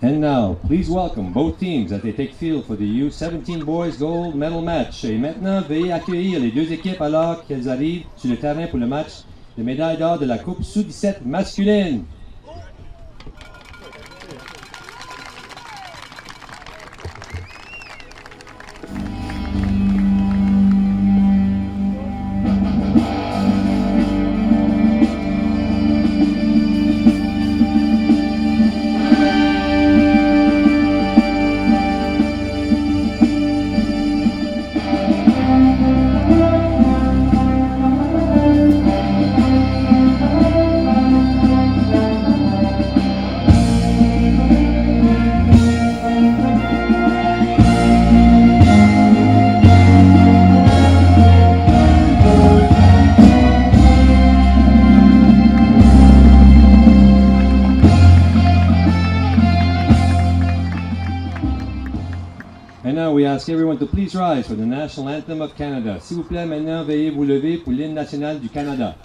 And now, please welcome both teams as they take field for the U17 Boys Gold Medal Match. Et maintenant, veuillez accueillir les deux équipes alors qu'elles arrivent sur le terrain pour le match de médaille d'or de la Coupe sous-17 masculine. And now we ask everyone to please rise for the National Anthem of Canada. S'il vous plaît, maintenant, veuillez vous lever pour l'hymne national du Canada.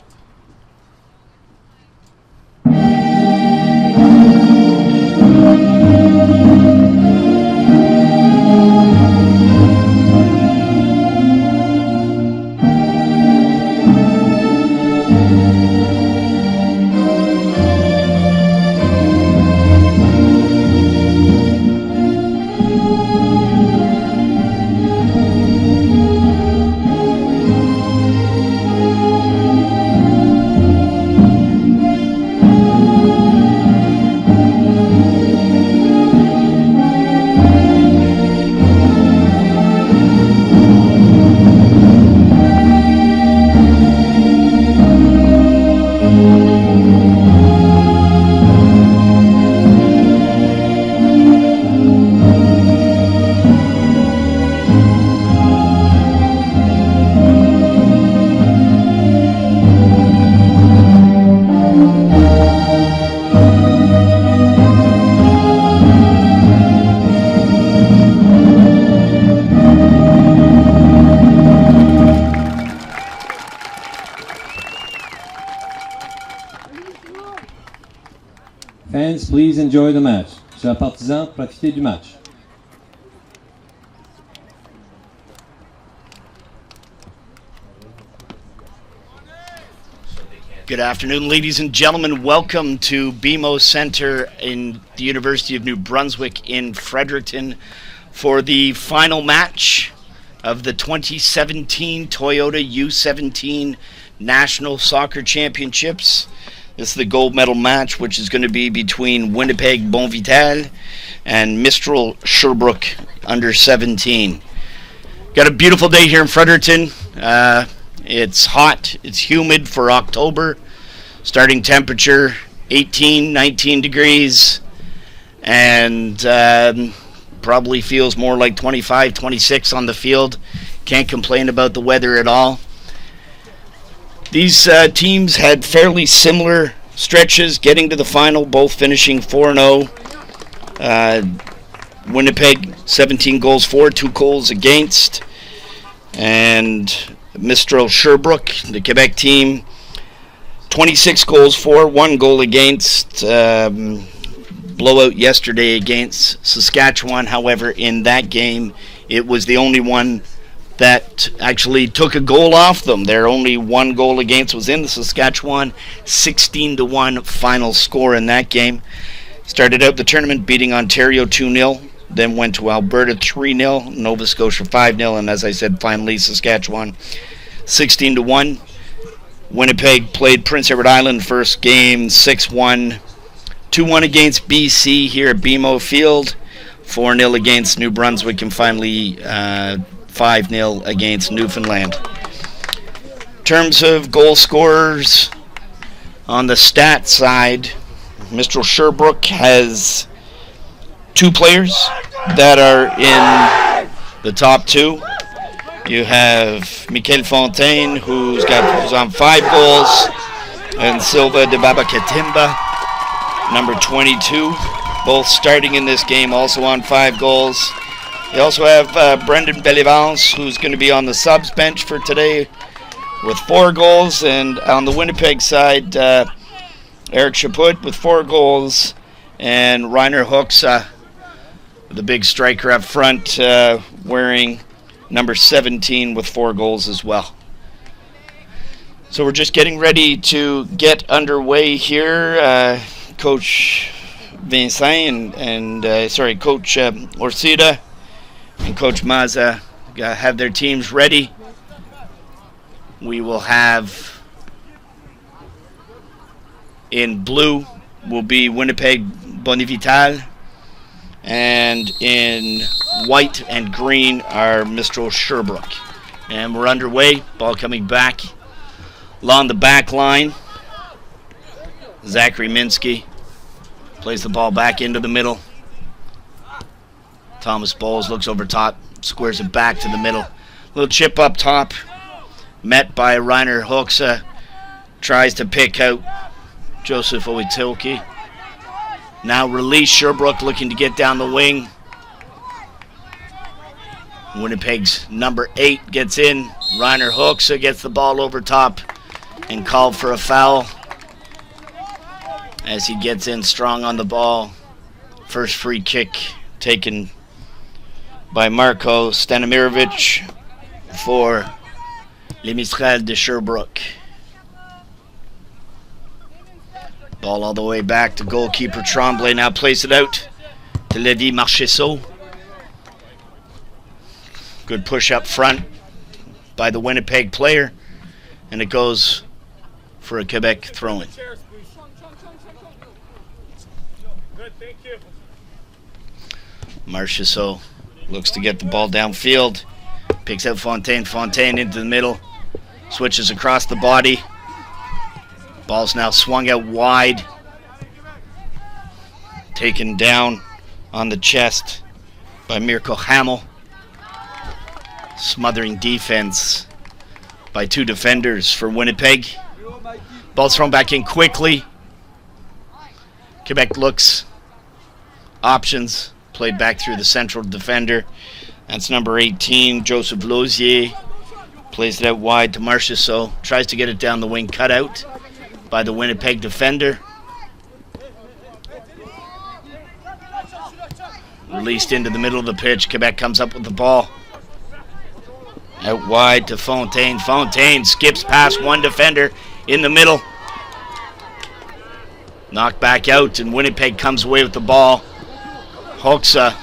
Fans, please enjoy the match. Chers partisans, profitez du match. Good afternoon, ladies and gentlemen. Welcome to BMO Center in the University of New Brunswick in Fredericton for the final match of the 2017 Toyota U17 National Soccer Championships. This is the gold medal match, which is going to be between Winnipeg Bonvital and Mistral Sherbrooke under 17. Got a beautiful day here in Fredericton. It's hot, it's humid for October. Starting temperature 18, 19 degrees, and probably feels more like 25, 26 on the field. Can't complain about the weather at all. These teams had fairly similar stretches getting to the final, both finishing 4-0. Winnipeg, 17 goals for, 2 goals against. And Mistral Sherbrooke, the Quebec team, 26 goals for, 1 goal against. Blowout yesterday against Saskatchewan. However, in that game, it was the only one that actually took a goal off them. Their only 1 goal against was in the Saskatchewan 16-1 final score in that game. Started out the tournament beating Ontario 2-0, then went to Alberta 3-0, Nova Scotia 5-0, and as I said, finally Saskatchewan 16-1. Winnipeg played Prince Edward Island first game 6-1, 2-1 against BC here at BMO Field, 4-0 against New Brunswick, and finally 5-0 against Newfoundland. In terms of goal scorers on the stat side, Mr. Sherbrooke has 2 players that are in the top 2. You have Michael Fontaine, who's on 5 goals, and Silva de Baba Katimba, number 22, both starting in this game, also on 5 goals. You also have Brendan Bellivance, who's going to be on the subs bench for today with 4 goals. And on the Winnipeg side, Eric Chaput with 4 goals. And Rainer Hoxa, the big striker up front, wearing number 17 with 4 goals as well. So we're just getting ready to get underway here. Coach Vincent and Coach Orsida and Coach Maza have their teams ready. We will have in blue will be Winnipeg Bonivital, and in white and green are Mistral Sherbrooke. And we're underway. Ball coming back along the back line. Zachary Minsky plays the ball back into the middle. Thomas Bowles looks over top, squares it back to the middle. Little chip up top, met by Rainer Hoxa. Tries to pick out Joseph Oitilki. Now release. Sherbrooke looking to get down the wing. Winnipeg's number 8 gets in. Rainer Hoxa gets the ball over top and called for a foul as he gets in strong on the ball. First free kick taken by Marko Stanimirovic for Les Mistral de Sherbrooke. Ball all the way back to goalkeeper Tremblay. Now plays it out to Levi Marchessault. Good push up front by the Winnipeg player, and it goes for a Quebec throw-in. Marchessault looks to get the ball downfield, picks out Fontaine. Fontaine into the middle, switches across the body. Ball's now swung out wide, taken down on the chest by Mirko Hamel. Smothering defense by 2 defenders for Winnipeg. Ball's thrown back in quickly. Quebec looks. Options. Played back through the central defender. That's number 18, Joseph Lausier. Plays it out wide to Marchessault. Tries to get it down the wing. Cut out by the Winnipeg defender. Released into the middle of the pitch. Quebec comes up with the ball. Out wide to Fontaine. Fontaine skips past one defender in the middle. Knocked back out, and Winnipeg comes away with the ball. Hoxa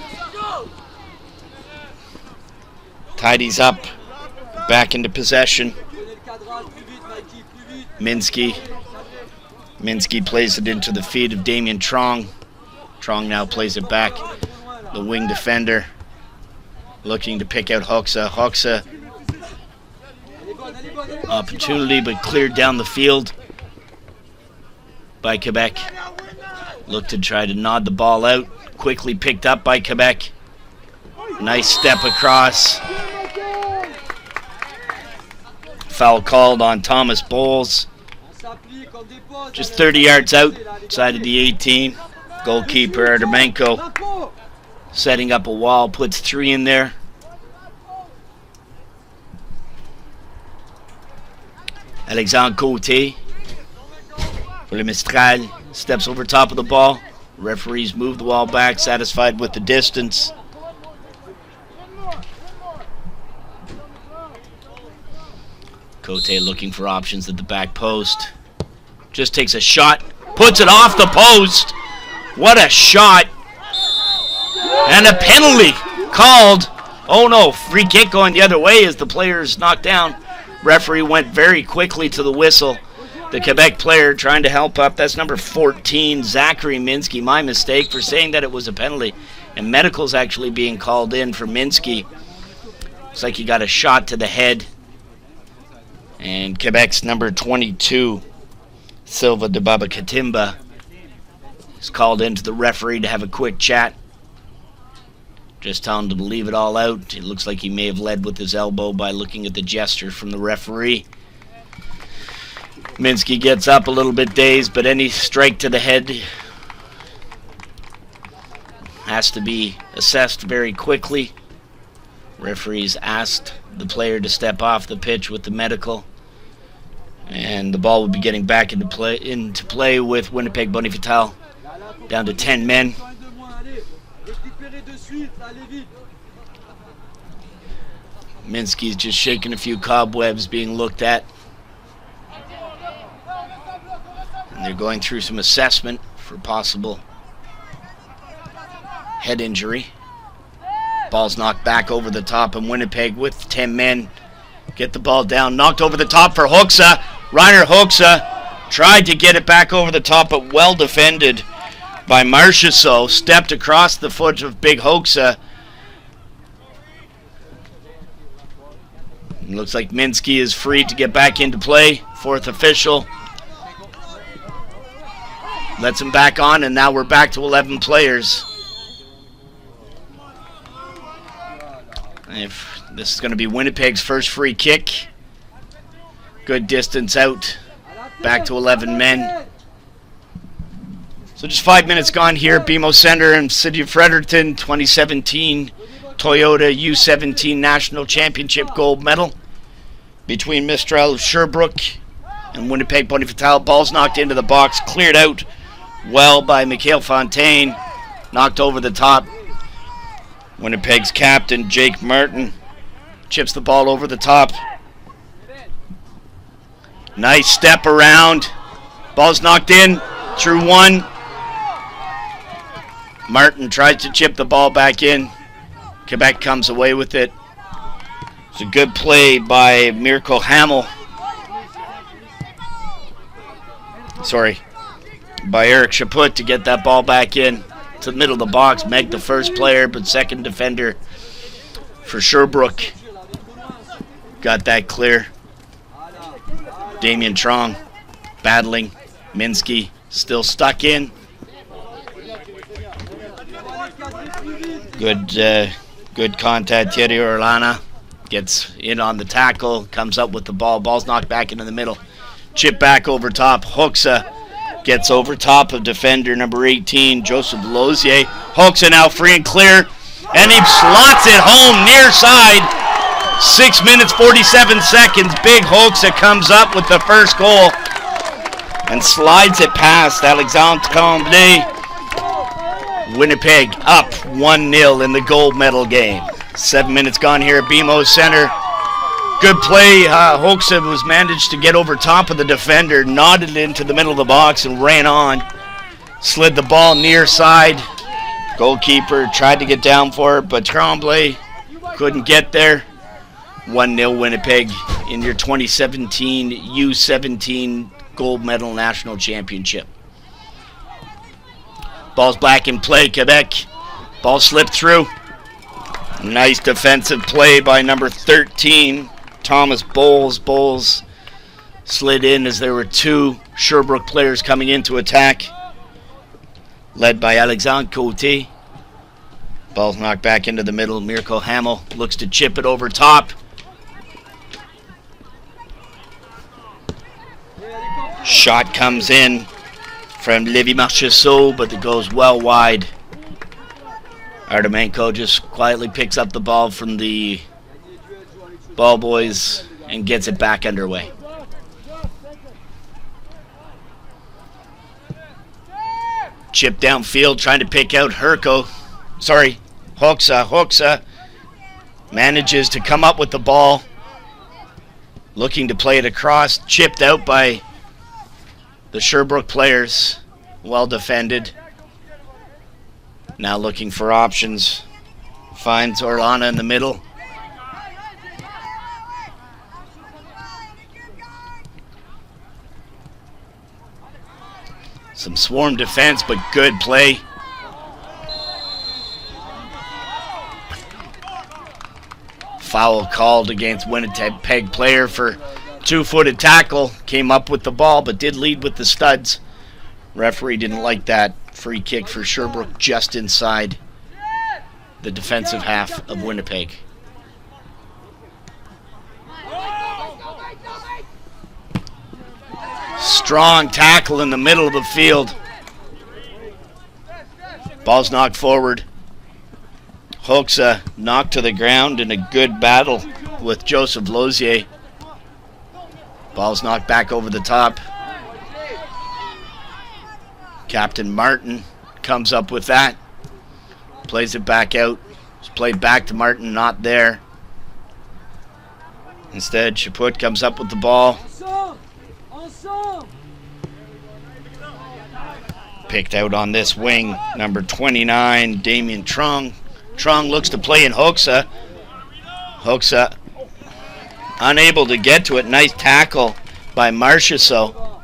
tidies up, back into possession. Minsky plays it into the feet of Damien Trong. Trong now plays it back. The wing defender looking to pick out Hoxa. Hoxa, opportunity but cleared down the field by Quebec. Look to try to nod the ball out. Quickly picked up by Quebec. Nice step across. Foul called on Thomas Bowles. Just 30 yards outside of the 18. Goalkeeper Artemenko setting up a wall, puts 3 in there. Alexandre Côté for Le Mistral steps over top of the ball. Referees move the wall back, satisfied with the distance. Côté looking for options at the back post. Just takes a shot, puts it off the post. What a shot. And a penalty called. Oh no, free kick going the other way as the player is knocked down. Referee went very quickly to the whistle. The Quebec player trying to help up. That's number 14, Zachary Minsky. My mistake for saying that it was a penalty. And medical's actually being called in for Minsky. Looks like he got a shot to the head. And Quebec's number 22, Silva de Baba Katimba, is called in to the referee to have a quick chat. Just telling him to leave it all out. It looks like he may have led with his elbow by looking at the gesture from the referee. Minsky gets up a little bit dazed, but any strike to the head has to be assessed very quickly. Referees asked the player to step off the pitch with the medical, and the ball would be getting back into play with Winnipeg Bonivital Down to 10 men. Minsky's just shaking a few cobwebs, being looked at. And they're going through some assessment for possible head injury. Ball's knocked back over the top, and Winnipeg with 10 men get the ball down. Knocked over the top for Hoekse. Reiner Hoekse tried to get it back over the top, but well defended by Marchessault. Stepped across the foot of Big Hoekse. Looks like Minsky is free to get back into play. Fourth official lets him back on, and now we're back to 11 players. If this is going to be Winnipeg's first free kick. Good distance out. Back to 11 men. So just 5 minutes gone here at BMO Center in City of Fredericton. 2017 Toyota U17 National Championship gold medal between Mistral of Sherbrooke and Winnipeg Bonifatal. Ball's knocked into the box. Cleared out well by Mikhail Fontaine. Knocked over the top. Winnipeg's captain, Jake Martin, chips the ball over the top. Nice step around. Ball's knocked in through one. Martin tries to chip the ball back in. Quebec comes away with it. It's a good play by Mirko Hamel. By Eric Chaput to get that ball back in to the middle of the box. Meg the first player, but second defender for Sherbrooke. Got that clear. Damien Trong battling. Minsky still stuck in. Good contact. Thierry Orlana gets in on the tackle. Comes up with the ball. Ball's knocked back into the middle. Chip back over top. Hoekse gets over top of defender number 18, Joseph Lozier. Hoekse now free and clear, and he slots it home near side. 6 minutes, 47 seconds. Big Hoekse comes up with the first goal and slides it past Alexandre Tremblay. Winnipeg up 1-0 in the gold medal game. 7 minutes gone here at BMO Center. Good play. Hoekse was managed to get over top of the defender, nodded into the middle of the box and ran on. Slid the ball near side. Goalkeeper tried to get down for it, but Tremblay couldn't get there. 1-0 Winnipeg in your 2017 U17 gold medal national championship. Ball's back in play, Quebec. Ball slipped through. Nice defensive play by number 13. Thomas Bowles. Bowles slid in as there were two Sherbrooke players coming in to attack, led by Alexandre Côté. Ball's knocked back into the middle. Mirko Hamel looks to chip it over top. Shot comes in from Lévi Marchessault, but it goes well wide. Artemenko just quietly picks up the ball from the ball boys and gets it back underway. Chip downfield, trying to pick out Hoekse. Hoekse manages to come up with the ball, looking to play it across. Chipped out by the Sherbrooke players. Well defended. Now looking for options. Finds Orlana in the middle. Some swarm defense, but good play. Foul called against Winnipeg player for two-footed tackle. Came up with the ball, but did lead with the studs. Referee didn't like that. Free kick for Sherbrooke just inside the defensive half of Winnipeg. Strong tackle in the middle of the field. Ball's knocked forward. Hoekse knocked to the ground in a good battle with Joseph Lozier. Ball's knocked back over the top. Captain Martin comes up with that. Plays it back out. It's played back to Martin, not there. Instead, Chaput comes up with the ball. Picked out on this wing, number 29, Damien Trong. Trong looks to play in Hoxa. Hoxa unable to get to it. Nice tackle by Marchessault.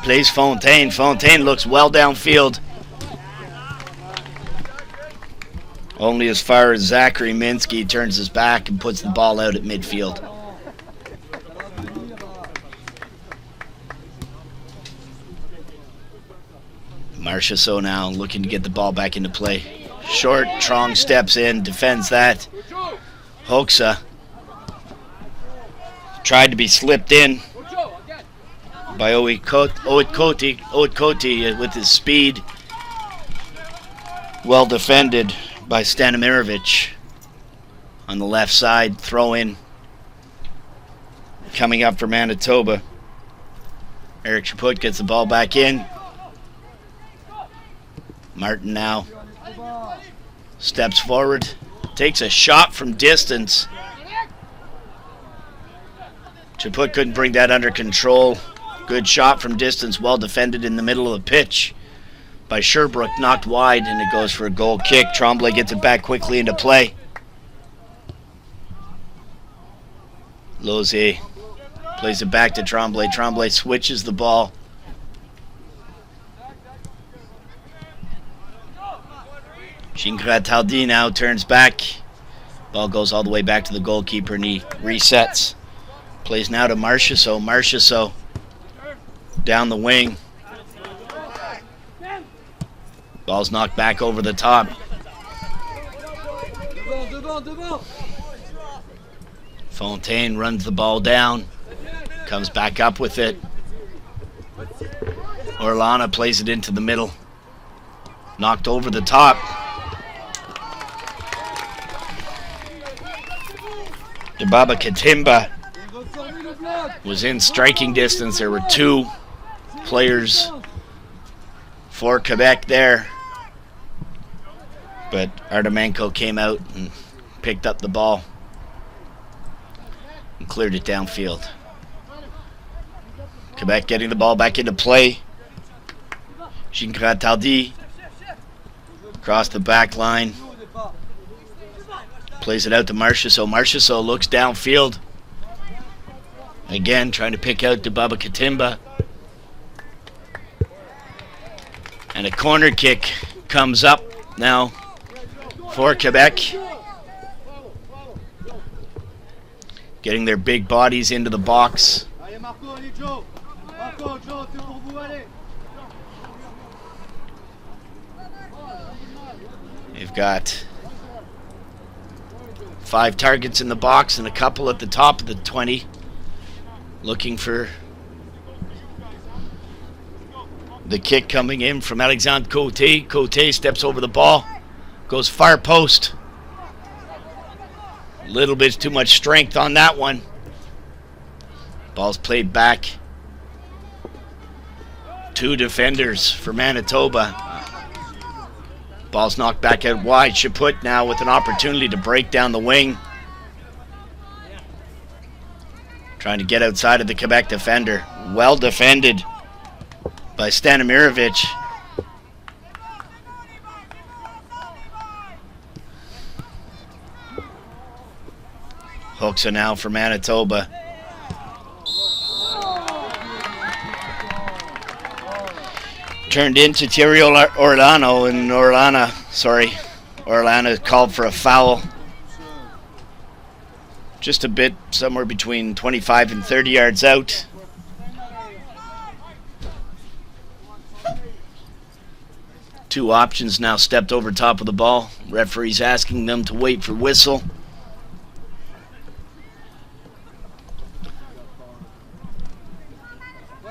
Plays Fontaine. Fontaine looks well downfield. Only as far as Zachary Minsky turns his back and puts the ball out at midfield. Marchessault now looking to get the ball back into play. Short, Trong steps in, defends that. Hoxa tried to be slipped in by Oetkoti with his speed. Well defended by Stanimirovic on the left side. Throw in coming up for Manitoba. Eric Chaput gets the ball back in. Martin now steps forward, takes a shot from distance. Chaput couldn't bring that under control. Good shot from distance, well defended in the middle of the pitch by Sherbrooke, knocked wide, and it goes for a goal kick. Tremblay gets it back quickly into play. Lozier plays it back to Tremblay. Tremblay switches the ball. Gingras-Tardy now turns back. Ball goes all the way back to the goalkeeper and he resets. Plays now to Marchessault. Marchessault down the wing. Ball's knocked back over the top. Fontaine runs the ball down. Comes back up with it. Orellana plays it into the middle. Knocked over the top. Dibaba Katimba was in striking distance. There were two players for Quebec there. But Artemenko came out and picked up the ball and cleared it downfield. Quebec getting the ball back into play. Gingras-Tardy across the back line. Plays it out to Marchessault. Marchessault looks downfield. Again, trying to pick out Dibaba Katimba. And a corner kick comes up now for Quebec. Getting their big bodies into the box. They've got 5 targets in the box and a couple at the top of the 20. Looking for the kick coming in from Alexandre Côté. Côté steps over the ball. Goes far post. A little bit too much strength on that one. Ball's played back. 2 defenders for Manitoba. Ball's knocked back out wide. Chaput now with an opportunity to break down the wing. Trying to get outside of the Quebec defender. Well defended by Stanimirovic. Hoxa now for Manitoba. Turned into Thierry Orellana, and Orellana called for a foul. Just a bit, somewhere between 25 and 30 yards out. Two options now stepped over top of the ball. Referee's asking them to wait for whistle.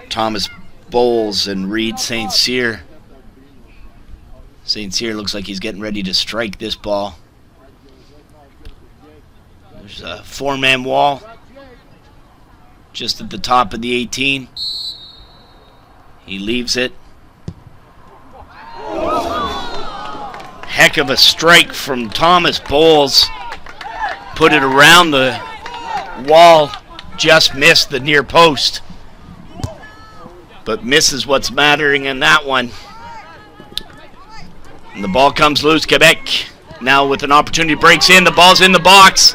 Thomas Bowles and Reed St. Cyr. St. Cyr looks like he's getting ready to strike this ball. There's a 4-man wall just at the top of the 18. He leaves it. Heck of a strike from Thomas Bowles. Put it around the wall. Just missed the near post. But misses what's mattering in that one. And the ball comes loose. Quebec now with an opportunity, breaks in. The ball's in the box.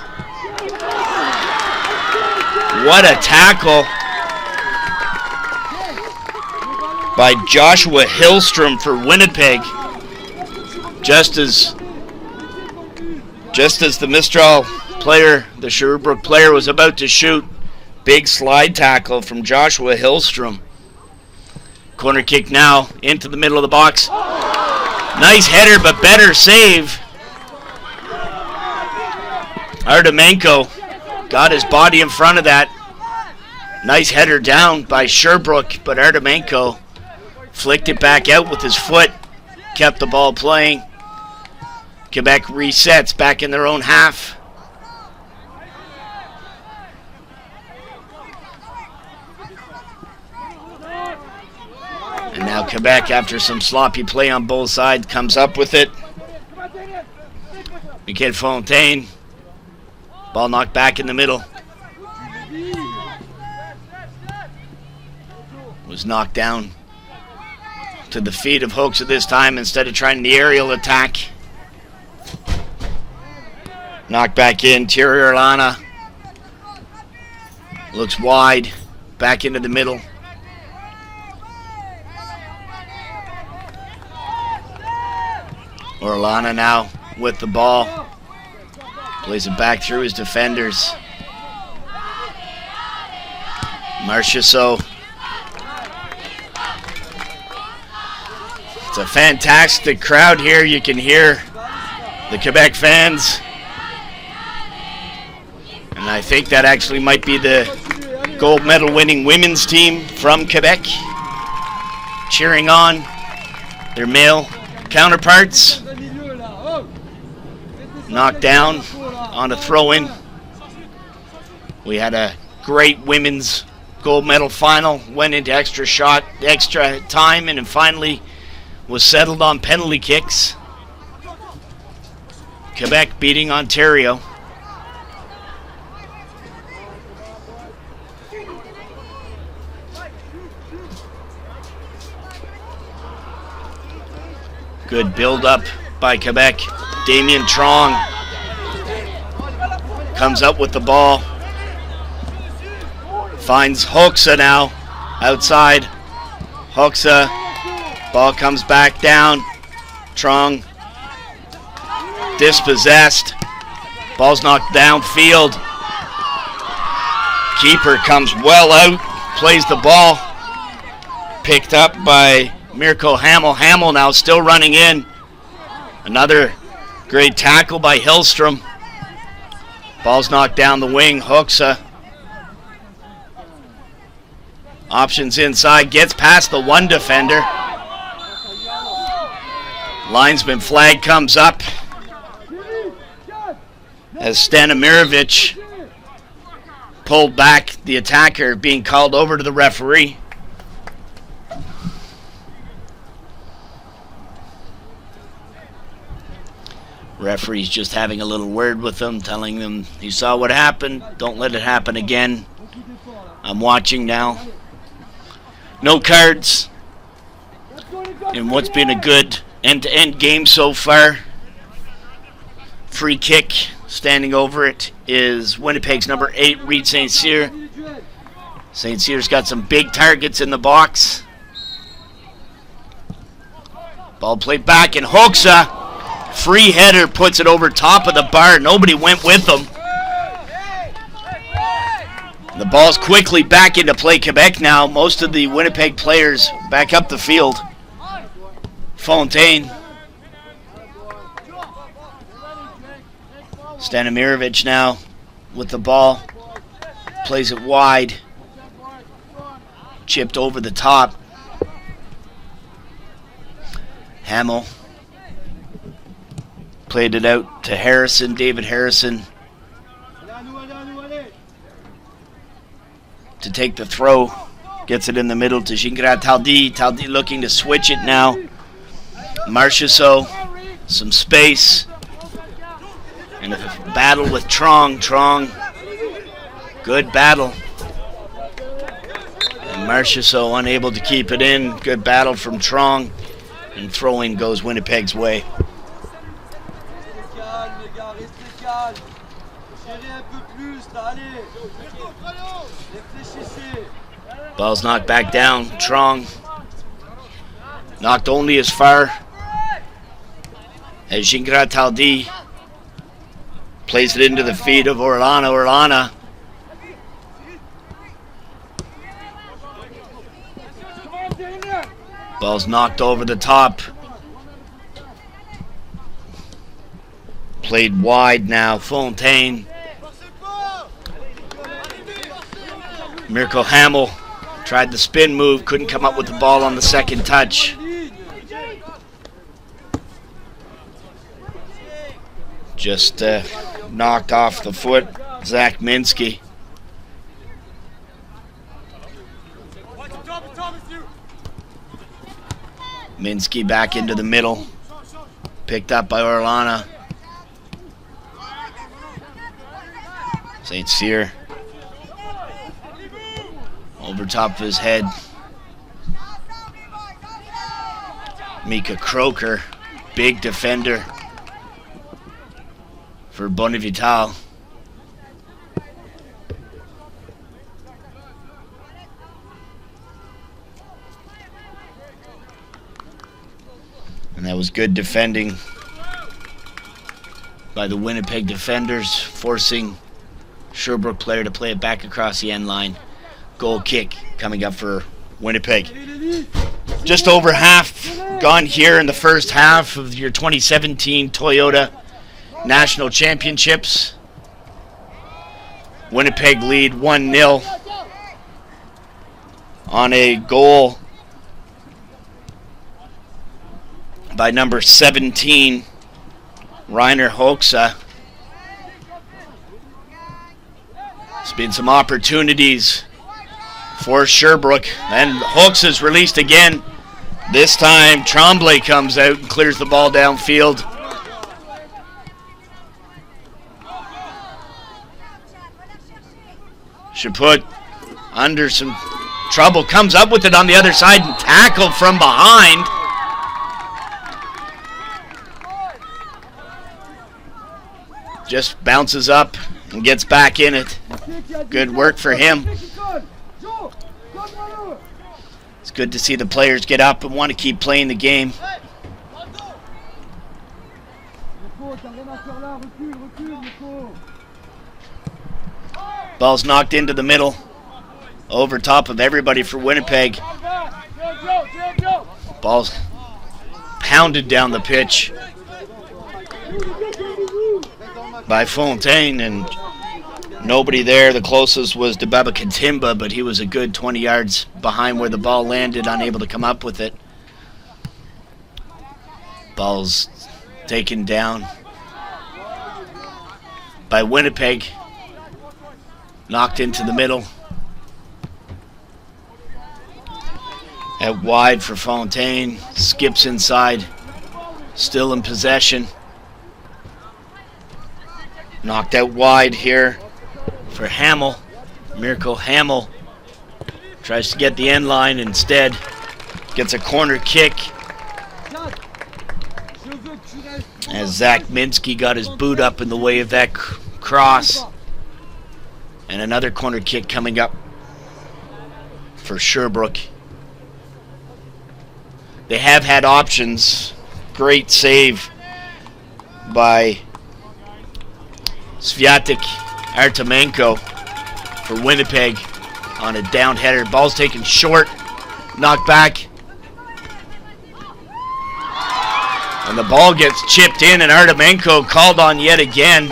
What a tackle by Joshua Hillstrom for Winnipeg. Just as the Mistral player, the Sherbrooke player, was about to shoot, big slide tackle from Joshua Hillstrom. Corner kick now into the middle of the box. Nice header, but better save. Artemenko got his body in front of that. Nice header down by Sherbrooke, but Artemenko flicked it back out with his foot, kept the ball playing. Quebec resets back in their own half. And now Quebec, after some sloppy play on both sides, comes up with it. Michael Fontaine. Ball knocked back in the middle. Was knocked down to the feet of Hoax at this time instead of trying the aerial attack. Knocked back in. Thierry Orlana looks wide. Back into the middle. Orlana now with the ball. Plays it back through his defenders. Marchessault. It's a fantastic crowd here. You can hear the Quebec fans. And I think that actually might be the gold medal winning women's team from Quebec cheering on their male counterparts. Knocked down on a throw-in. We had a great women's gold medal final. Went into extra time, and then finally was settled on penalty kicks. Quebec beating Ontario. Good build-up by Quebec. Damien Trong comes up with the ball. Finds Hoxa now outside. Hoxa. Ball comes back down. Trong dispossessed. Ball's knocked downfield. Keeper comes well out. Plays the ball. Picked up by Mirko Hamill. Hamill now still running in. Another great tackle by Hillstrom. Ball's knocked down the wing. Hoxa. Options inside. Gets past the one defender. Linesman flag comes up as Stanimirovic pulled back the attacker, being called over to the referee. Referee's just having a little word with them, telling them, you saw what happened, don't let it happen again. I'm watching now. No cards in what's been a good end-to-end game so far. Free kick, standing over it, is Winnipeg's number 8, Reed St. Cyr. St. Cyr's got some big targets in the box. Ball played back, and Hoxa, free header, puts it over top of the bar. Nobody went with them. The ball's quickly back into play. Quebec now, most of the Winnipeg players back up the field. Fontaine. Stanimirovic now with the ball. Plays it wide. Chipped over the top. Hamill. Played it out to Harrison, David Harrison, to take the throw. Gets it in the middle to Gingras Taldi. Taldi looking to switch it now. Marchessault some space, and a battle with Trong. Good battle. And Marchessault unable to keep it in. Good battle from Trong, and throwing goes Winnipeg's way. Ball's knocked back down. Trong knocked only as far as Gingras Taldi plays it into the feet of Orellana. Ball's knocked over the top. Played wide now. Fontaine. Mirko Hamel tried the spin move, couldn't come up with the ball on the second touch. Just knocked off the foot, Zach Minsky. Minsky back into the middle, picked up by Orellana. St. Cyr over top of his head. Mika Croker, big defender for Bonnevital. And that was good defending by the Winnipeg defenders, forcing Sherbrooke player to play it back across the end line. Goal kick coming up for Winnipeg. Just over half gone here in the first half of your 2017 Toyota National Championships. Winnipeg lead 1-0 on a goal by number 17, Rainer Hoekse. There's been some opportunities for Sherbrooke, and Hoekse is released again. This time Tremblay comes out and clears the ball downfield. Chaput under some trouble, comes up with it on the other side and tackled from behind. Just bounces up and gets back in it. Good work for him. It's good to see the players get up and want to keep playing the game. Ball's knocked into the middle, over top of everybody for Winnipeg. Ball's pounded down the pitch by Fontaine, and nobody there. The closest was Debaba Katimba, but he was a good 20 yards behind where the ball landed, unable to come up with it. Ball's taken down by Winnipeg, knocked into the middle. Out wide for Fontaine, skips inside, still in possession. Knocked out wide here for Hamel. Mirko Hamel tries to get the end line, instead gets a corner kick as Zach Minsky got his boot up in the way of that cross. And another corner kick coming up for Sherbrooke. They have had options. Great save by Sviatek Artemenko for Winnipeg on a down header. Ball's taken short, knocked back. And the ball gets chipped in, and Artemenko called on yet again.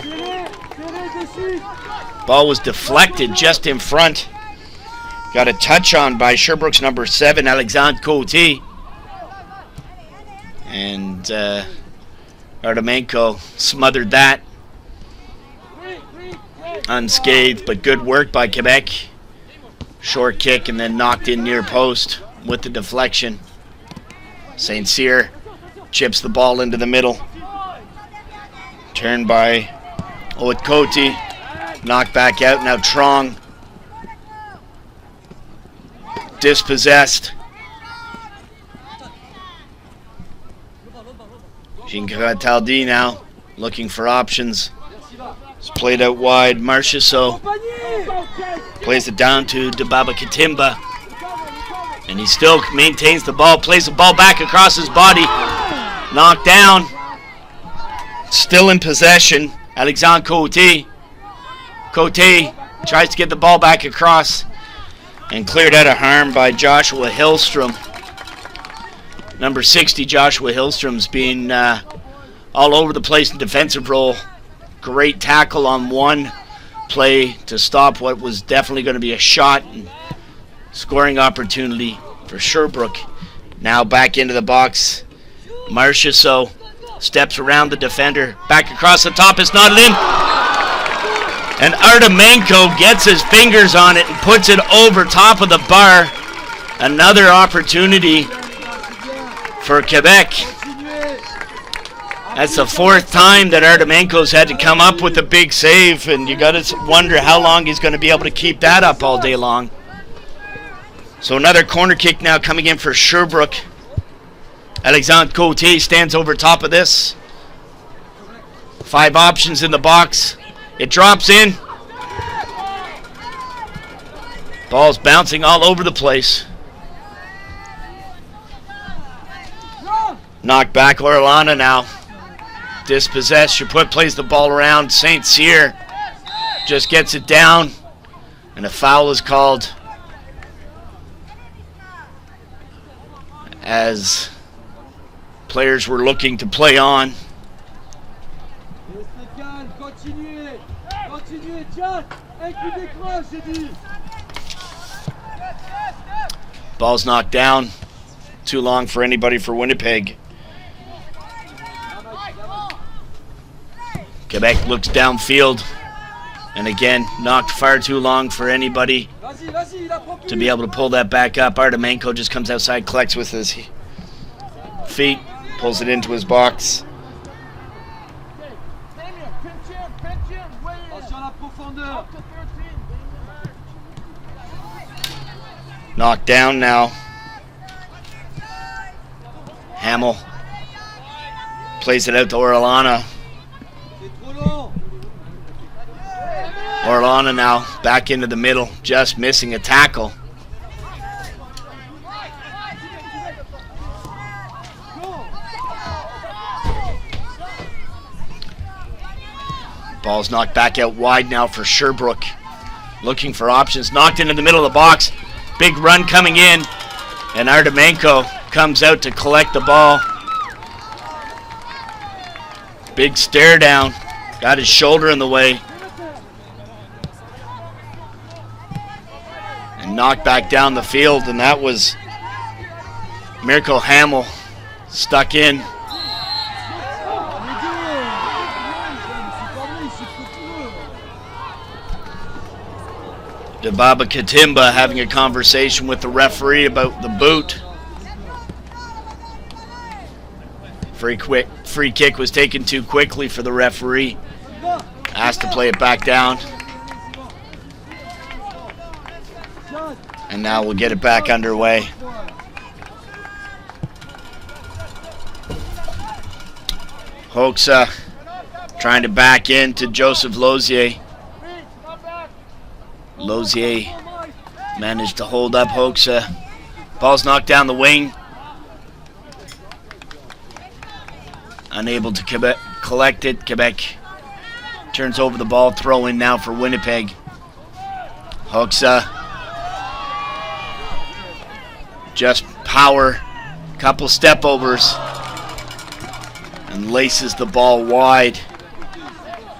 Ball was deflected just in front. Got a touch on by Sherbrooke's number 7, Alexandre Coty. And Artemenko smothered that. Unscathed, but good work by Quebec. Short kick and then knocked in near post with the deflection. St. Cyr chips the ball into the middle. Turned by Oetkoti. Knocked back out. Now Trong. Dispossessed. Taldi now looking for options. It's played out wide. Marchessault plays it down to Dibaba Katimba. And he still maintains the ball. Plays the ball back across his body. Knocked down. Still in possession. Alexandre Cote. Cote tries to get the ball back across. And cleared out of harm by Joshua Hillstrom. Number 60, Joshua Hillstrom's been all over the place in defensive role. Great tackle on one play to stop what was definitely going to be a shot and scoring opportunity for Sherbrooke. Now back into the box. Marchessault steps around the defender. Back across the top. It's not in. And Artemenko gets his fingers on it and puts it over top of the bar. Another opportunity for Quebec. That's the fourth time that Artemenko's had to come up with a big save, and you got to wonder how long he's going to be able to keep that up all day long. So another corner kick now coming in for Sherbrooke. Alexandre Cote stands over top of this. 5 options in the box. It drops in. Ball's bouncing all over the place. Knocked back Orellana now. Dispossessed. Chaput plays the ball around. St. Cyr just gets it down. And a foul is called as players were looking to play on. Ball's knocked down. Too long for anybody for Winnipeg. Quebec looks downfield. And again, knocked far too long for anybody to be able to pull that back up. Artemenko just comes outside, collects with his feet, pulls it into his box. Knocked down now. Hamill plays it out to Orellana. Orellana now back into the middle, just missing a tackle. Ball's knocked back out wide now for Sherbrooke. Looking for options, knocked into the middle of the box. Big run coming in, and Artemenko comes out to collect the ball. Big stare down, got his shoulder in the way. And knocked back down the field, and that was Mirko Hamill stuck in. Dibaba Katimba having a conversation with the referee about the boot. Free kick was taken too quickly for the referee. Asked to play it back down. And now we'll get it back underway. Hoxa trying to back into Joseph Lozier. Lozier managed to hold up Hoxa. Ball's knocked down the wing. Unable to collect it. Quebec turns over the ball. Throw in now for Winnipeg. Hoxa. Just power. Couple step overs. And laces the ball wide.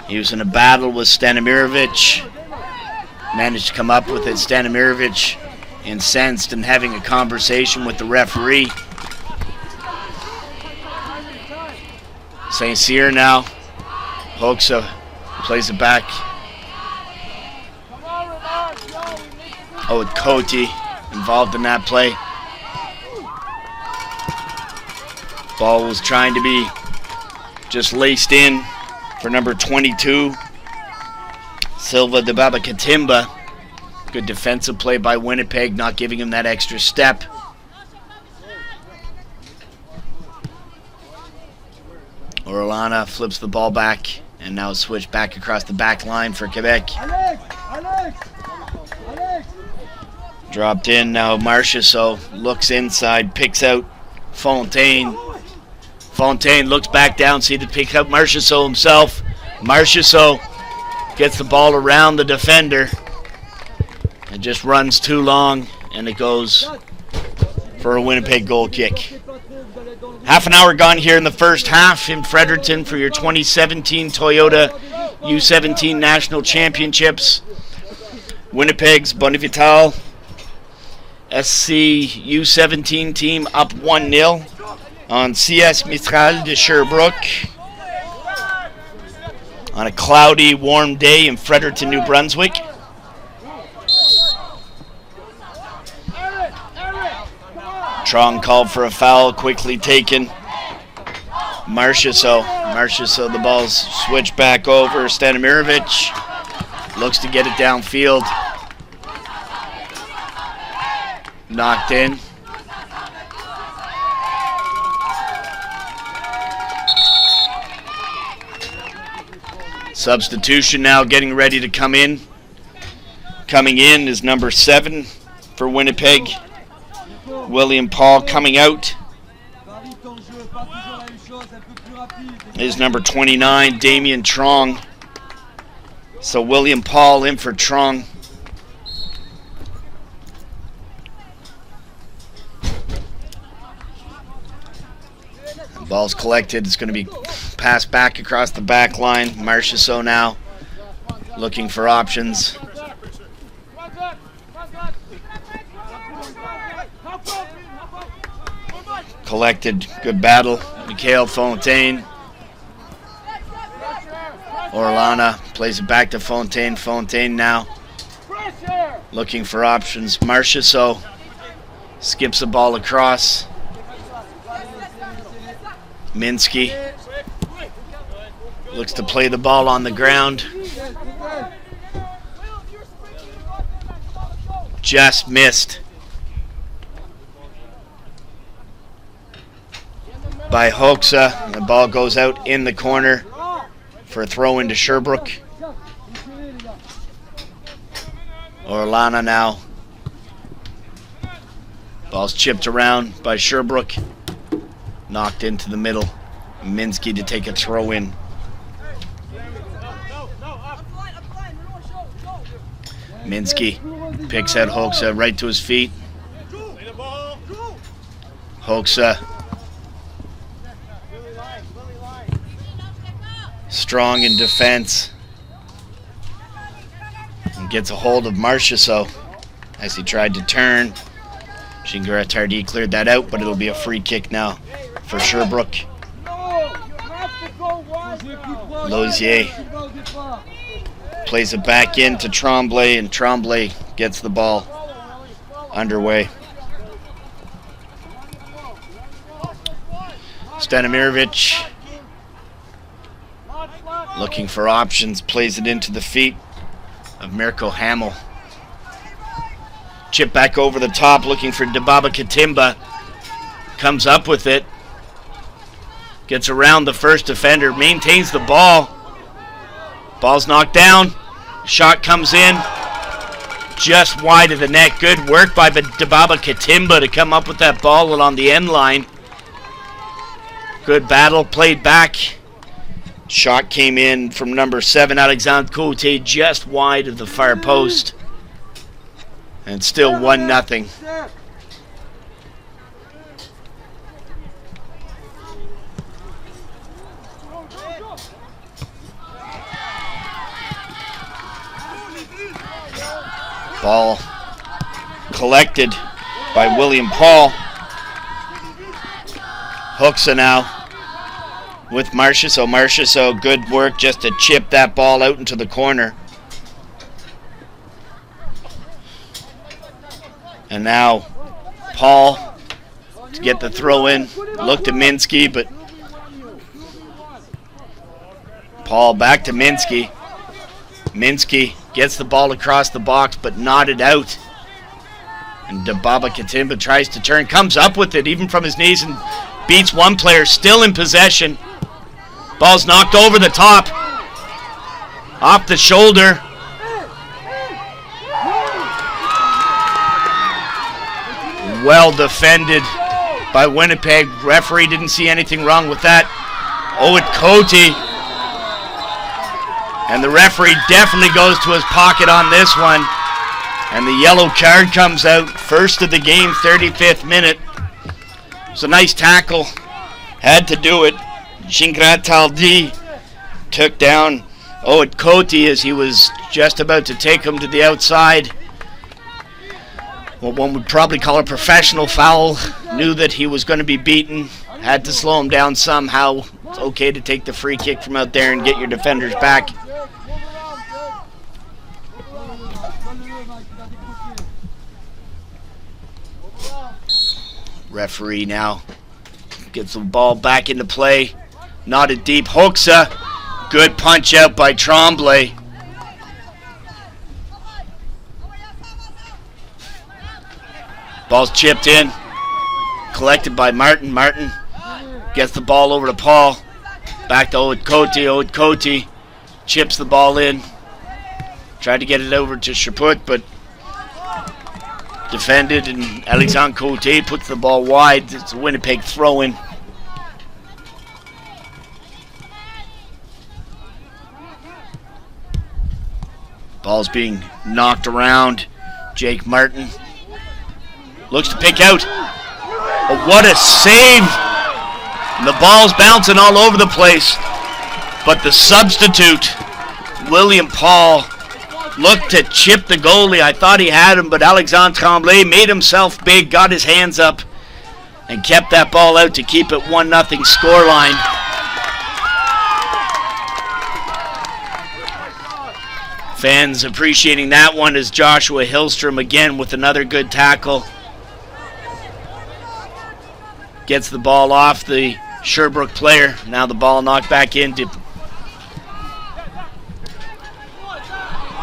He was in a battle with Stanimirovic. Managed to come up with it. Stanimirovic incensed and having a conversation with the referee. St. Cyr now. Hoxa plays it back. Cote involved in that play. Ball was trying to be just laced in for number 22, Silva de Baba Katimba. Good defensive play by Winnipeg, not giving him that extra step. Orellana flips the ball back, and now switch back across the back line for Quebec. Dropped in, now Marchessault looks inside, picks out Fontaine. Fontaine looks back down, see the pick up Marchessault himself. Marchessault gets the ball around the defender. It just runs too long, and it goes for a Winnipeg goal kick. Half an hour gone here in the first half in Fredericton for your 2017 Toyota U17 National Championships. Winnipeg's Bonivital SC U17 team up 1-0 on CS Mistral de Sherbrooke on a cloudy, warm day in Fredericton, New Brunswick. Trong called for a foul, quickly taken. Marchessault, the ball's switched back over. Stanimirovic looks to get it downfield. Knocked in. Substitution now getting ready to come in. Coming in is number 7 for Winnipeg, William Paul. Coming out is number 29, Damien Trong. So William Paul in for Trong. Ball's collected. It's going to be passed back across the back line. Marchessault now looking for options. Collected. Good battle. Mikhail Fontaine. Orellana plays it back to Fontaine. Fontaine now looking for options. Marchessault skips the ball across. Minsky looks to play the ball on the ground. Just missed by Hoxa. The ball goes out in the corner for a throw into Sherbrooke. Orellana now. Ball's chipped around by Sherbrooke. Knocked into the middle. Minsky to take a throw in. Minsky picks out Hoxa right to his feet. Hoxa strong in defense and gets a hold of Marchessault as he tried to turn. Shingara Tardy cleared that out, but it'll be a free kick now for Sherbrooke. Lozier plays it back into Tremblay, and Tremblay gets the ball underway. Stanimirovic looking for options, plays it into the feet of Mirko Hamel. Chip back over the top, looking for Debaba Katimba. Comes up with it. Gets around the first defender, maintains the ball. Ball's knocked down. Shot comes in. Just wide of the net. Good work by Debaba Katimba to come up with that ball along the end line. Good battle, played back. Shot came in from number 7, Alexandre Côté, just wide of the far post. And still 1-0. Ball collected by William Paul. Hoxa now with Marchessault. Marchessault, good work just to chip that ball out into the corner. And now Paul to get the throw in. Looked at Minsky, but Paul back to Minsky. Minsky gets the ball across the box, but knotted out. And Baba Katimba tries to turn, comes up with it even from his knees and beats one player, still in possession. Ball's knocked over the top, off the shoulder. Well defended by Winnipeg. Referee didn't see anything wrong with that. Owen Cote. And the referee definitely goes to his pocket on this one. And the yellow card comes out. First of the game, 35th minute. It's a nice tackle. Had to do it. Gingras Taldi took down Owen Cote as he was just about to take him to the outside. What one would probably call a professional foul. Knew that he was going to be beaten. Had to slow him down somehow. It's okay to take the free kick from out there and get your defenders back. Referee now gets the ball back into play. Knotted deep. Hoxa. Good punch out by Tremblay. Ball's chipped in. Collected by Martin. Martin gets the ball over to Paul. Back to Owen Cote. Owen Cote chips the ball in. Tried to get it over to Chaput, but defended, and Alexandre Cote puts the ball wide. It's a Winnipeg throw-in. Ball's being knocked around. Jake Martin looks to pick out. Oh, what a save! And the ball's bouncing all over the place. But the substitute, William Paul, looked to chip the goalie. I thought he had him, but Alexandre Tremblay made himself big, got his hands up, and kept that ball out to keep it 1-0 scoreline. Fans appreciating that one as Joshua Hillstrom again with another good tackle. Gets the ball off the Sherbrooke player. Now the ball knocked back into.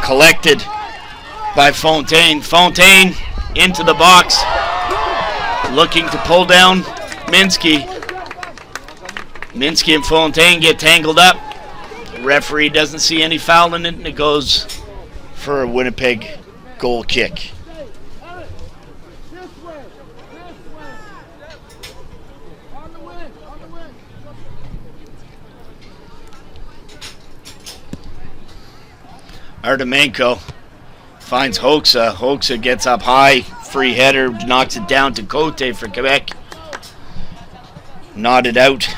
Collected by Fontaine. Fontaine into the box. Looking to pull down Minsky. Minsky and Fontaine get tangled up. The referee doesn't see any foul in it, and it goes for a Winnipeg goal kick. Artemenko finds Hoxa. Hoxa gets up high. Free header, knocks it down to Cote for Quebec. Knotted out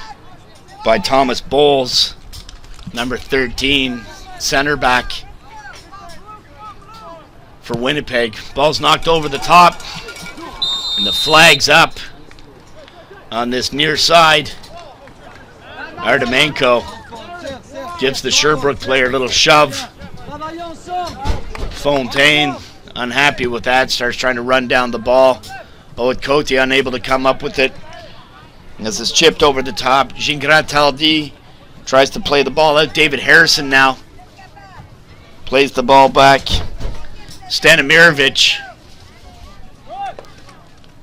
by Thomas Bowles, number 13, center back for Winnipeg. Ball's knocked over the top, and the flag's up on this near side. Artemenko gives the Sherbrooke player a little shove. Fontaine, unhappy with that, starts trying to run down the ball. Owen Cote unable to come up with it. As it's chipped over the top, Gingras Taldi tries to play the ball out. David Harrison now plays the ball back. Stanimirovic.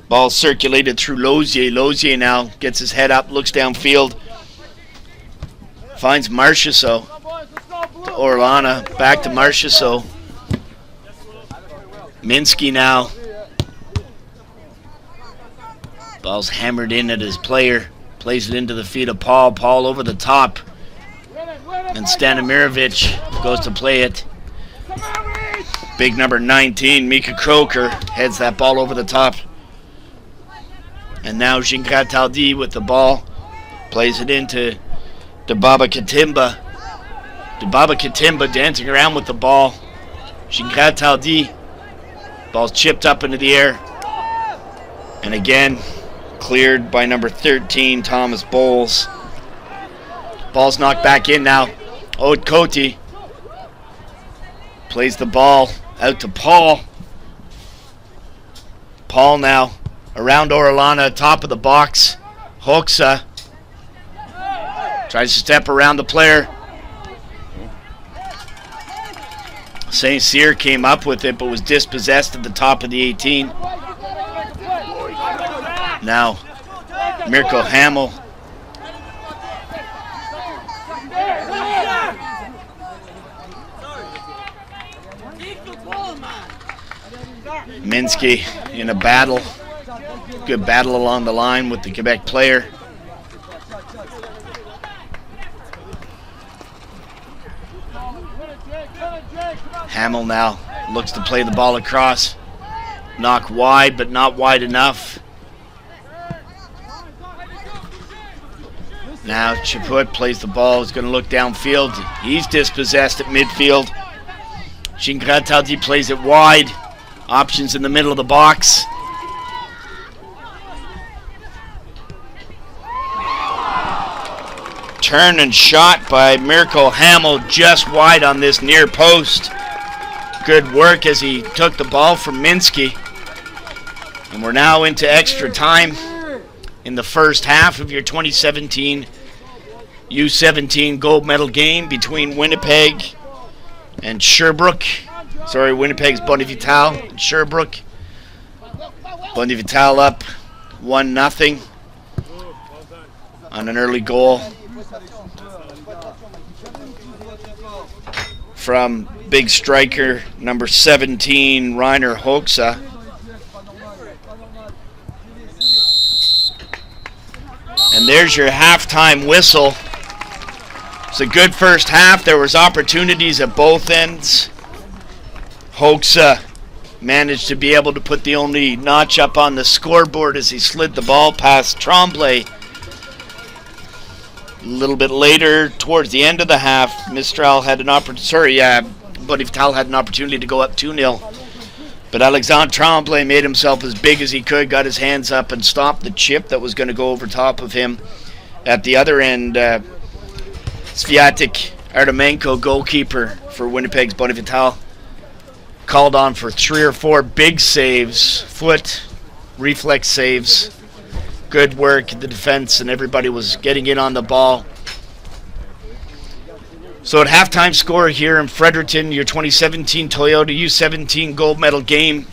Ball circulated through Lozier. Lozier now gets his head up, looks downfield. Finds Marchessault. To Orlana, back to Marchessault. Minsky now. Ball's hammered in at his player. Plays it into the feet of Paul. Paul over the top. And Stanimirovic goes to play it. Big number 19, Mika Croker, heads that ball over the top. And now Gingras Taldi with the ball. Plays it into Baba Katimba. Baba Katimba dancing around with the ball. Gingras Taldi. Ball's chipped up into the air. And again, cleared by number 13, Thomas Bowles. Ball's knocked back in now. Owen Cote plays the ball out to Paul. Paul now around Orlana, top of the box. Hoxa tries to step around the player. St. Cyr came up with it, but was dispossessed at the top of the 18. Now, Mirko Hamel. Minsky in a battle. Good battle along the line with the Quebec player. Hamel now looks to play the ball across. Knock wide, but not wide enough. Now Chaput plays the ball. He's going to look downfield. He's dispossessed at midfield. Shingrataldi plays it wide. Options in the middle of the box. Turn and shot by Mirko Hamel just wide on this near post. Good work as he took the ball from Minsky. And we're now into extra time in the first half of your 2017 U17 gold medal game between Winnipeg and Sherbrooke. Sorry, Winnipeg's Bonnevital and Sherbrooke. Bonnevital up 1-0 on an early goal from big striker number 17, Rainer Hoxha. And there's your halftime whistle. It's a good first half. There was opportunities at both ends. Hoxha managed to be able to put the only notch up on the scoreboard as he slid the ball past Tremblay. A little bit later, towards the end of the half, Mistral had an opportunity. Bonnevital had an opportunity to go up 2-0. But Alexandre Tremblay made himself as big as he could, got his hands up and stopped the chip that was going to go over top of him. At the other end, Sviatek Artemenko, goalkeeper for Winnipeg's Bonnevital, called on for 3 or 4 big saves, foot, reflex saves. Good work in the defense, and everybody was getting in on the ball. So at halftime score here in Fredericton, your 2017 Toyota U17 gold medal game,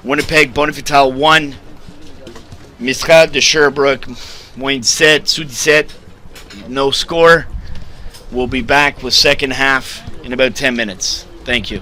Winnipeg Bonnevital 1, Mistral de Sherbrooke -7, sous-17, no score. We'll be back with second half in about 10 minutes. Thank you.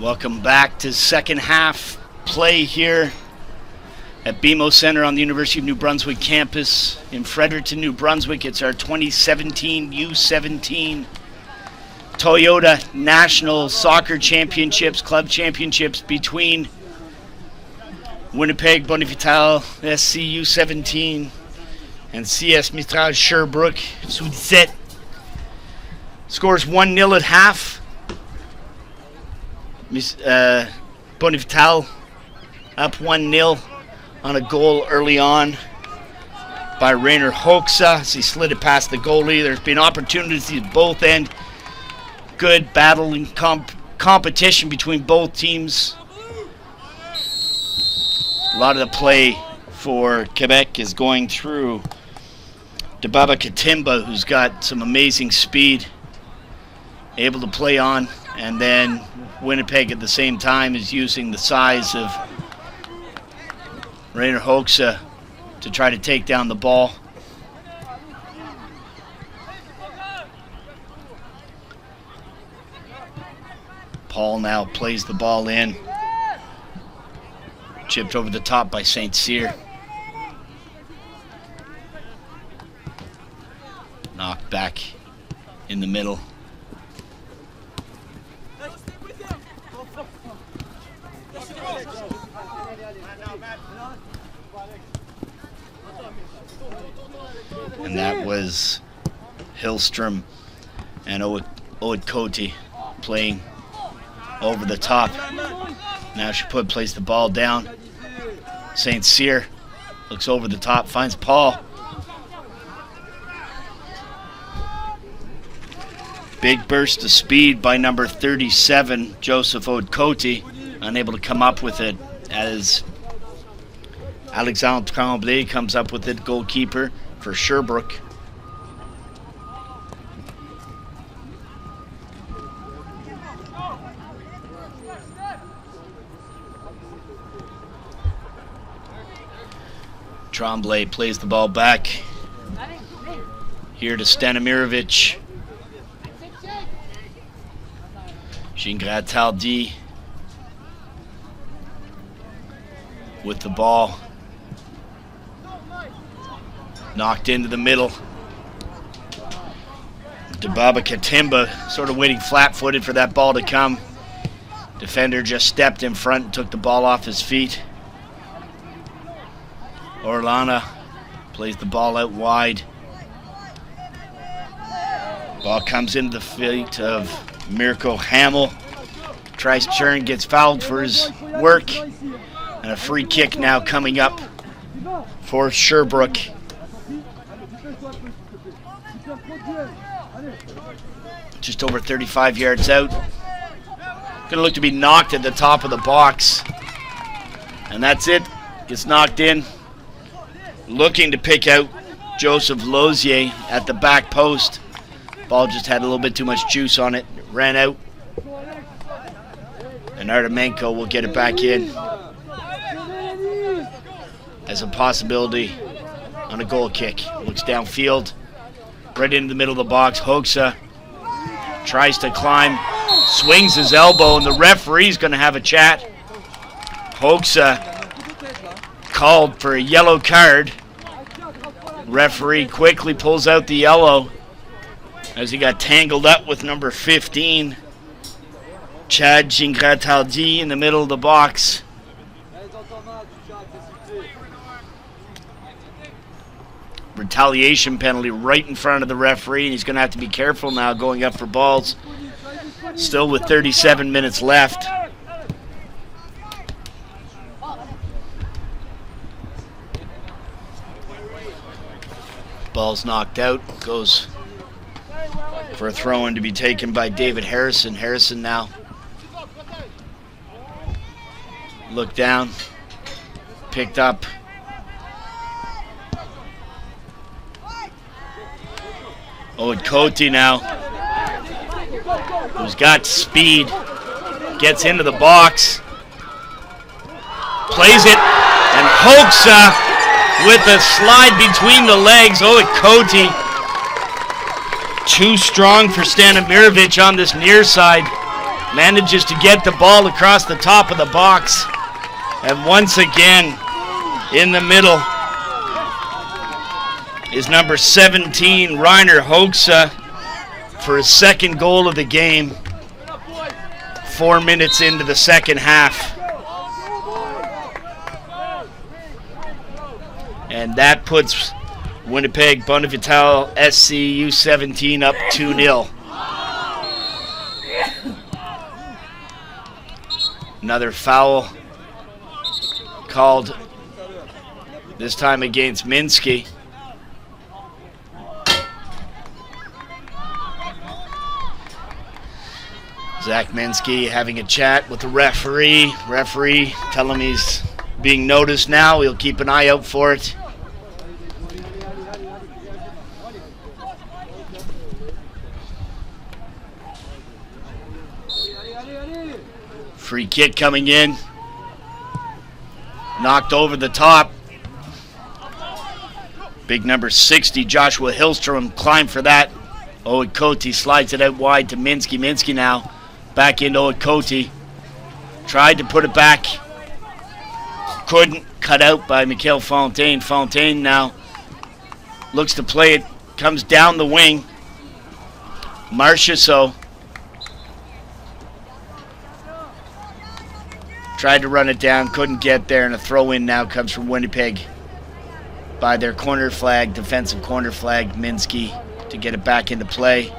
Welcome back to second half play here at BMO Center on the University of New Brunswick campus in Fredericton, New Brunswick. It's our 2017 U17 Toyota National Soccer Championships, Club Championships between Winnipeg Bonifatal SC U17 and CS Mistral Sherbrooke Sous-17. Scores 1-0 at half. Bonifatal up 1-0 on a goal early on by Rainer Hoekse as he slid it past the goalie. There's been opportunities at both ends. Good battle and competition between both teams. A lot of the play for Quebec is going through Debaba Katimba, who's got some amazing speed, able to play on, and then Winnipeg at the same time is using the size of Rainer Hoekse to try to take down the ball. Paul now plays the ball in. Chipped over the top by St. Cyr. Knocked back in the middle. And that was Hillstrom and Oud playing over the top. Now Chaput plays the ball down. St. Cyr looks over the top, finds Paul. Big burst of speed by number 37, Joseph Oud, unable to come up with it as Alexandre Tremblay comes up with it, goalkeeper for Sherbrooke. Tremblay plays the ball back here to Stanimirovic. Gingrataldi with the ball. Knocked into the middle. Debaba Katimba sort of waiting flat-footed for that ball to come. Defender just stepped in front and took the ball off his feet. Orlana plays the ball out wide. Ball comes into the feet of Mirko Hamel. Tries to turn, gets fouled for his work. And a free kick now coming up for Sherbrooke. Just over 35 yards out. Gonna look to be knocked at the top of the box. And that's it. Gets knocked in. Looking to pick out Joseph Lozier at the back post. Ball just had a little bit too much juice on it. Ran out. And Artemenko will get it back in as a possibility on a goal kick. Looks downfield. Right into the middle of the box. Hoekse tries to climb. Swings his elbow, and the referee's going to have a chat. Hoekse called for a yellow card. Referee quickly pulls out the yellow as he got tangled up with number 15, Chad Gingrataldi, in the middle of the box. Retaliation penalty right in front of the referee, and he's going to have to be careful now going up for balls. Still with 37 minutes left. Ball's knocked out. Goes for a throw-in to be taken by David Harrison. Harrison now. Look down. Picked up. Oud now. Who's got speed. Gets into the box. Plays it. And Hoekse with a slide between the legs. Oud too strong for Stanimirovic on this near side. Manages to get the ball across the top of the box. And once again, in the middle is number 17, Reiner Hoekse, for his second goal of the game. 4 minutes into the second half. And that puts Winnipeg Bonnevital SC U17 up 2-0. Another foul called, this time against Minsky. Zach Minsky having a chat with the referee. Referee tell him he's being noticed now. He'll keep an eye out for it. Free kick coming in. Knocked over the top. Big number 60, Joshua Hillstrom, climbed for that. Oakoti slides it out wide to Minsky. Minsky now back into Oakoti. Tried to put it back. Couldn't. Cut out by Mikhail Fontaine. Fontaine now looks to play it. Comes down the wing. Marchessault tried to run it down. Couldn't get there. And a throw in now comes from Winnipeg by their corner flag, defensive corner flag, Minsky, to get it back into play.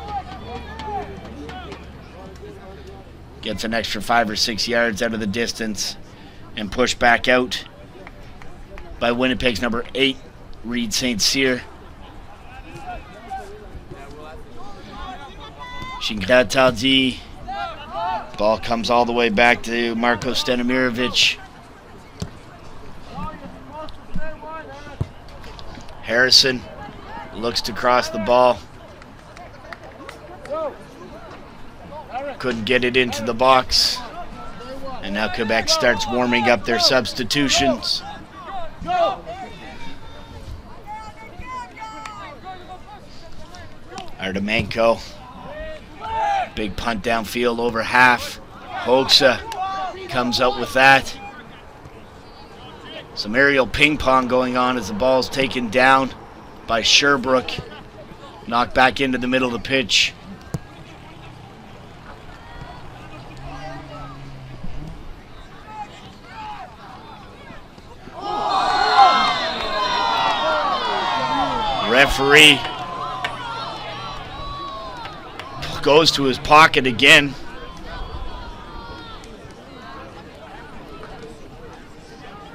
Gets an extra 5 or 6 yards out of the distance and pushed back out by Winnipeg's number 8, Reed St. Cyr. Shingatardi. Ball comes all the way back to Marko Stanimirovic. Harrison looks to cross the ball. Couldn't get it into the box. And now Quebec starts warming up their substitutions. Artemenko. Big punt downfield over half. Hoekse comes up with that. Some aerial ping pong going on as the ball's taken down by Sherbrooke. Knocked back into the middle of the pitch. Referee goes to his pocket again.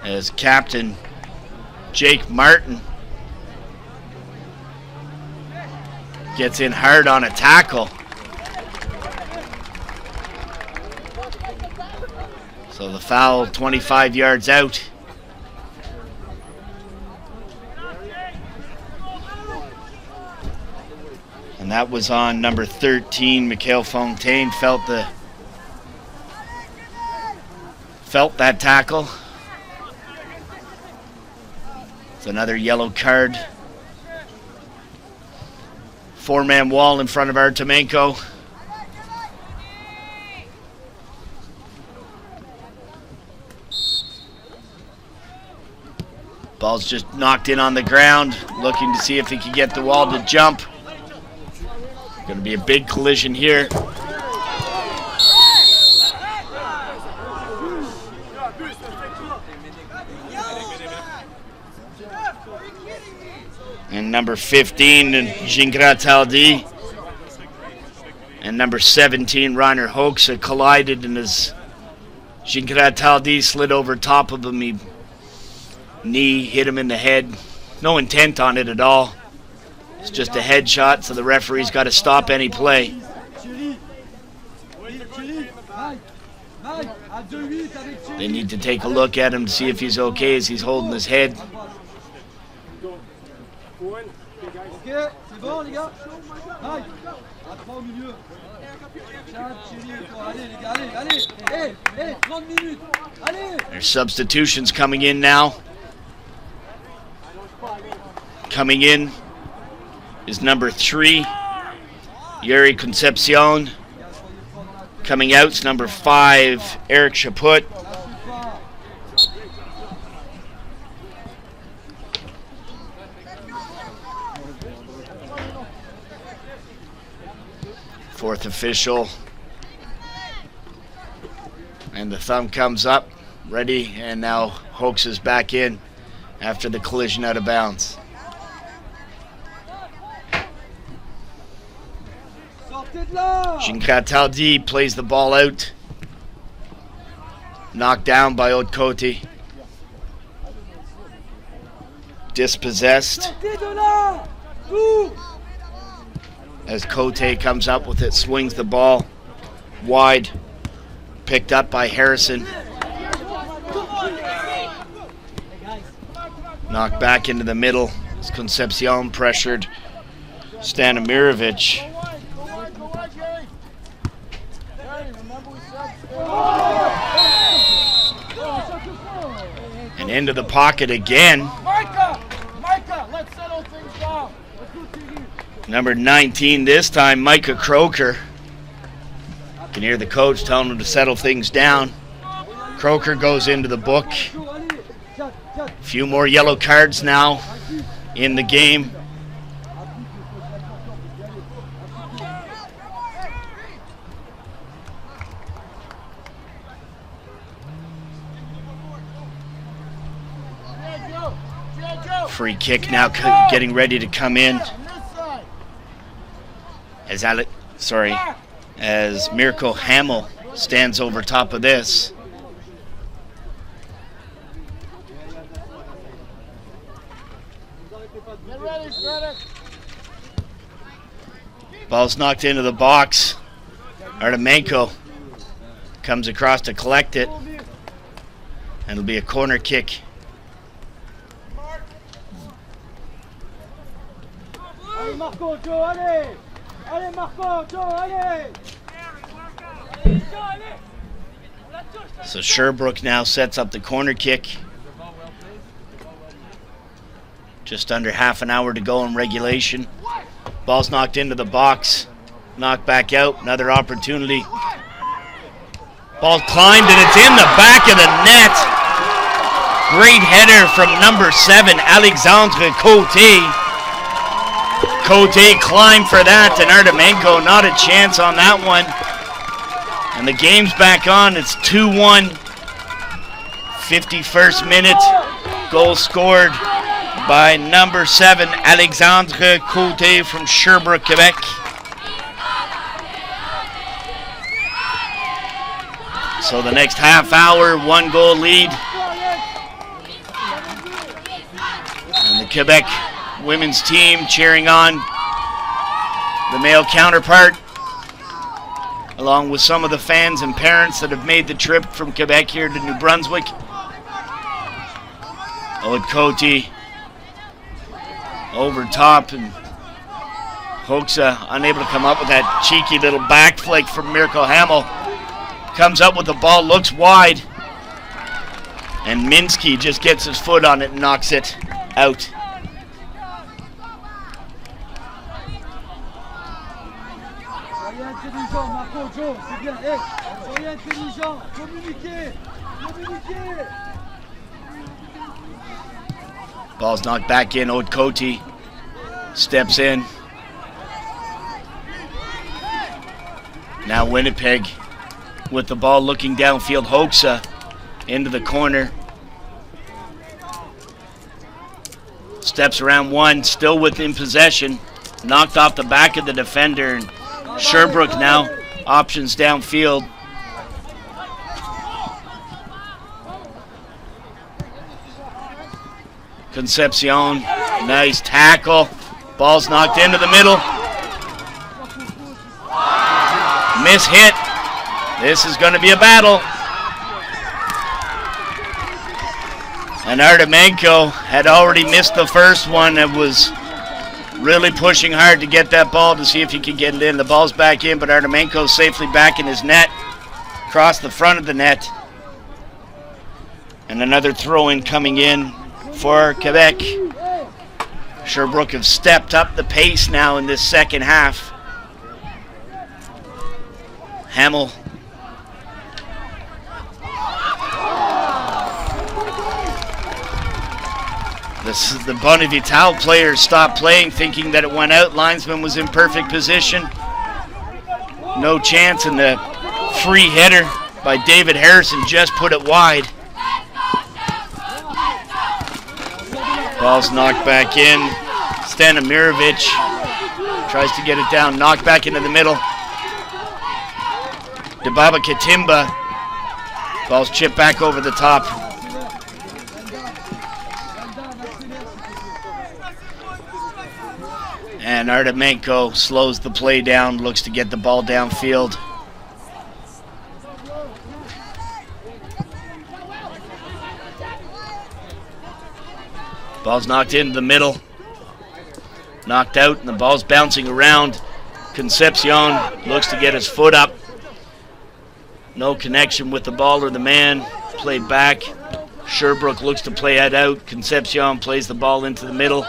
As Captain Jake Martin gets in hard on a tackle. So the foul 25 yards out. And that was on number 13, Mikhail Fontaine. Felt that tackle. It's another yellow card. 4-man wall in front of Artemenko. Ball's just knocked in on the ground, looking to see if he can get the wall to jump. Going to be a big collision here. And number 15, Gingrataldi, and number 17, Reiner Hoekse, collided, and as Gingrataldi slid over top of him, knee hit him in the head. No intent on it at all. It's just a headshot, so the referee's got to stop any play. They need to take a look at him to see if he's okay as he's holding his head. There's substitutions coming in now. Coming in is number 3, Yuri Concepcion. Coming out's number 5, Eric Chaput. Fourth official. And the thumb comes up, ready, and now Hoax is back in after the collision out of bounds. Gingrataldi plays the ball out. Knocked down by Haute-Côte. Dispossessed. As Côte comes up with it, swings the ball wide. Picked up by Harrison. Knocked back into the middle. As Concepcion pressured Stanimirovic. And into the pocket again. Number 19 this time, Micah Croker. You can hear the coach telling him to settle things down. Croker goes into the book. A few more yellow cards now in the game. Free kick now getting ready to come in. As Mirko Hamel stands over top of this. Ball's knocked into the box. Artemenko comes across to collect it. And it'll be a corner kick. Marco, Joe, allez! Allez Marco, Joe, allez! So Sherbrooke now sets up the corner kick. Just under half an hour to go in regulation. Ball's knocked into the box. Knocked back out. Another opportunity. Ball climbed and it's in the back of the net. Great header from number 7, Alexandre Côte. Côte climbed for that, and Artemenko not a chance on that one. And the game's back on. It's 2-1. 51st minute. Goal scored by number 7, Alexandre Côte from Sherbrooke, Quebec. So the next half hour, 1-goal lead. And the Quebec women's team cheering on the male counterpart, along with some of the fans and parents that have made the trip from Quebec here to New Brunswick. Haute-Côte over top, and Hoxa unable to come up with that cheeky little back flick from Mirko Hamel. Comes up with the ball, looks wide, and Minsky just gets his foot on it and knocks it out. Marco, Joe, c'est bien. Hey, soyez intelligent, communiquez. Ball's knocked back in. Haute-Côte steps in. Now Winnipeg with the ball looking downfield. Hoxa into the corner. Steps around one, still within possession. Knocked off the back of the defender. And Sherbrooke now options downfield. Concepcion, nice tackle. Ball's knocked into the middle. Miss hit. This is going to be a battle. And Artemenko had already missed the first one and was really pushing hard to get that ball to see if he could get it in. The ball's back in, but Artemenko safely back in his net. Across the front of the net. And another throw-in coming in for Quebec. Sherbrooke have stepped up the pace now in this second half. Hamel The Bonnevital players stopped playing, thinking that it went out. Linesman was in perfect position. No chance, and the free header by David Harrison just put it wide. Ball's knocked back in. Stanimirovic tries to get it down, knocked back into the middle. Dibaba Katimba. Ball's chipped back over the top. And Artemenko slows the play down, looks to get the ball downfield. Ball's knocked into the middle. Knocked out, and the ball's bouncing around. Concepcion looks to get his foot up. No connection with the ball or the man. Played back. Sherbrooke looks to play it out. Concepcion plays the ball into the middle.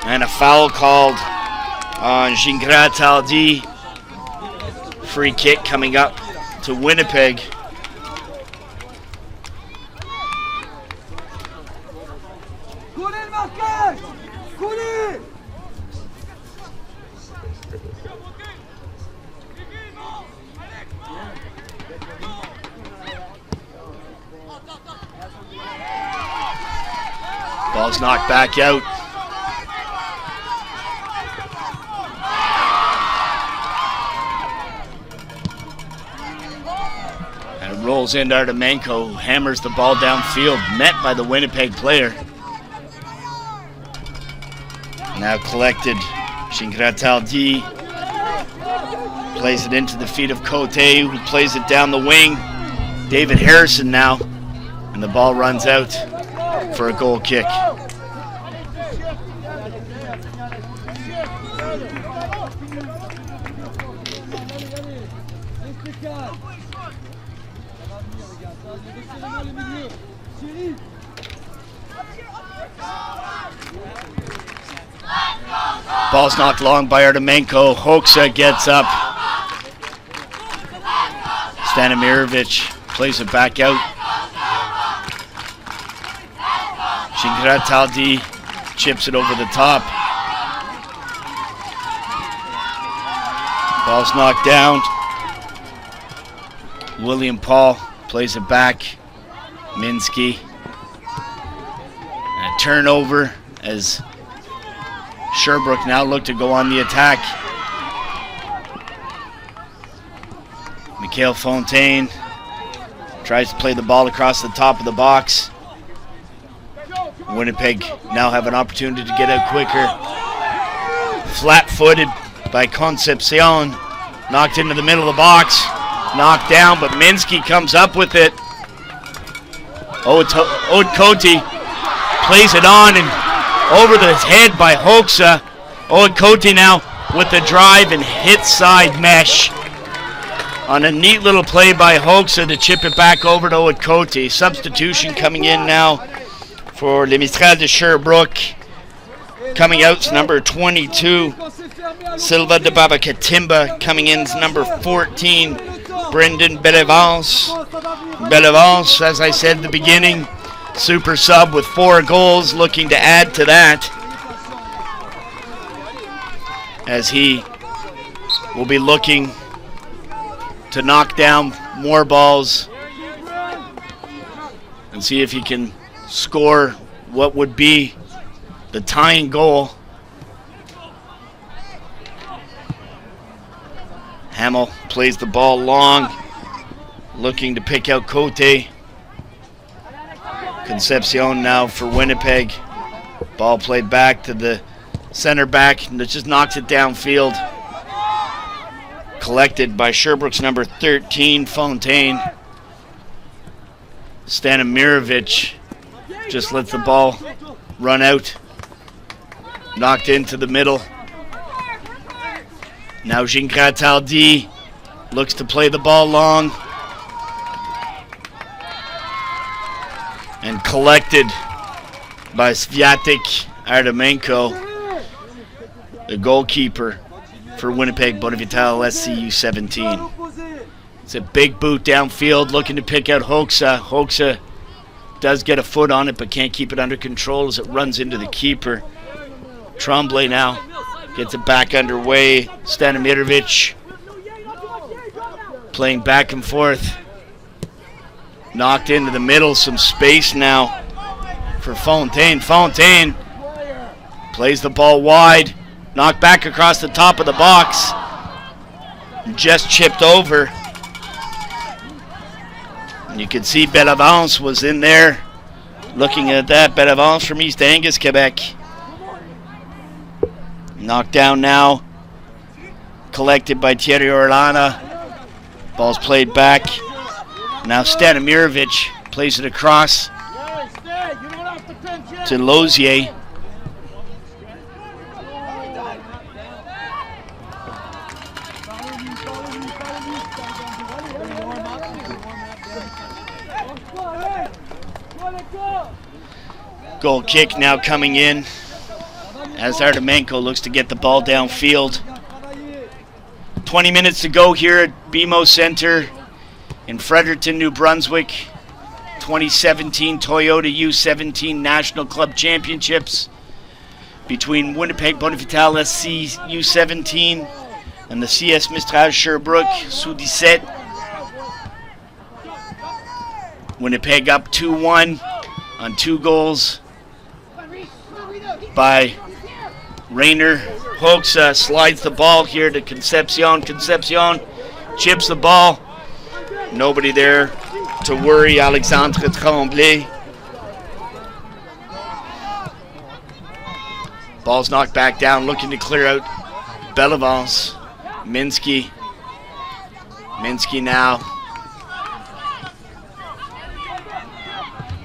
And a foul called on Gingras Taldi. Free kick coming up to Winnipeg. Ball's knocked back out. And it rolls into Artemenko, who hammers the ball downfield, met by the Winnipeg player. Now collected, Gingras Taldi plays it into the feet of Cote, who plays it down the wing. David Harrison now, and the ball runs out for a goal kick. Ball's knocked long by Artemenko. Hoxha gets up. Stanimirovic plays it back out. Gingras Taldi chips it over the top. Ball's knocked down. William Paul plays it back. Minsky. And a turnover as Sherbrooke now look to go on the attack. Mikhail Fontaine tries to play the ball across the top of the box. Winnipeg now have an opportunity to get out quicker. Flat-footed by Concepcion. Knocked into the middle of the box. Knocked down, but Minsky comes up with it. Ode Cote plays it on and over the head by Hoxha. Ode Cote now with the drive and hits side mesh. On a neat little play by Hoxha to chip it back over to Ode Cote. Substitution coming in now for Les Mistral de Sherbrooke. Coming out is number 22, Silva de Baba Katimba. Coming in is number 14, Brendan Bellevance. Bellevance, as I said at the beginning, super sub with 4 goals, looking to add to that, as he will be looking to knock down more balls and see if he can score what would be the tying goal. Hamel plays the ball long, looking to pick out Cote. Concepcion now for Winnipeg. Ball played back to the center back, and it just knocks it downfield. Collected by Sherbrooke's number 13, Fontaine. Stanimirovic just lets the ball run out. Knocked into the middle. Now Gingras Taldi looks to play the ball long. And collected by Sviatek Artemenko, the goalkeeper for Winnipeg Bonnevital SCU 17. It's a big boot downfield, looking to pick out Hoxha. Hoxha Does get a foot on it, but can't keep it under control as it runs into the keeper. Tremblay now gets it back underway. Stanimirovic playing back and forth. Knocked into the middle, some space now for Fontaine. Fontaine plays the ball wide, knocked back across the top of the box, just chipped over. And you can see Bellavance was in there looking at that. Bellavance from East Angus, Quebec. Knocked down now, collected by Thierry Orlana. Ball's played back. Now Stanimirovic plays it across to Lozier. Goal kick now coming in as Artemenko looks to get the ball downfield. 20 minutes to go here at BMO Center in Fredericton, New Brunswick. 2017 Toyota U17 National Club Championships between Winnipeg Bonifatal SC U17 and the CS Mistral Sherbrooke Sous-17. Winnipeg up 2-1 on 2 goals by Rainer. Hoxa slides the ball here to Concepcion. Concepcion chips the ball. Nobody there to worry. Alexandre Tremblay. Ball's knocked back down, looking to clear out Bellavance. Minsky. Minsky now.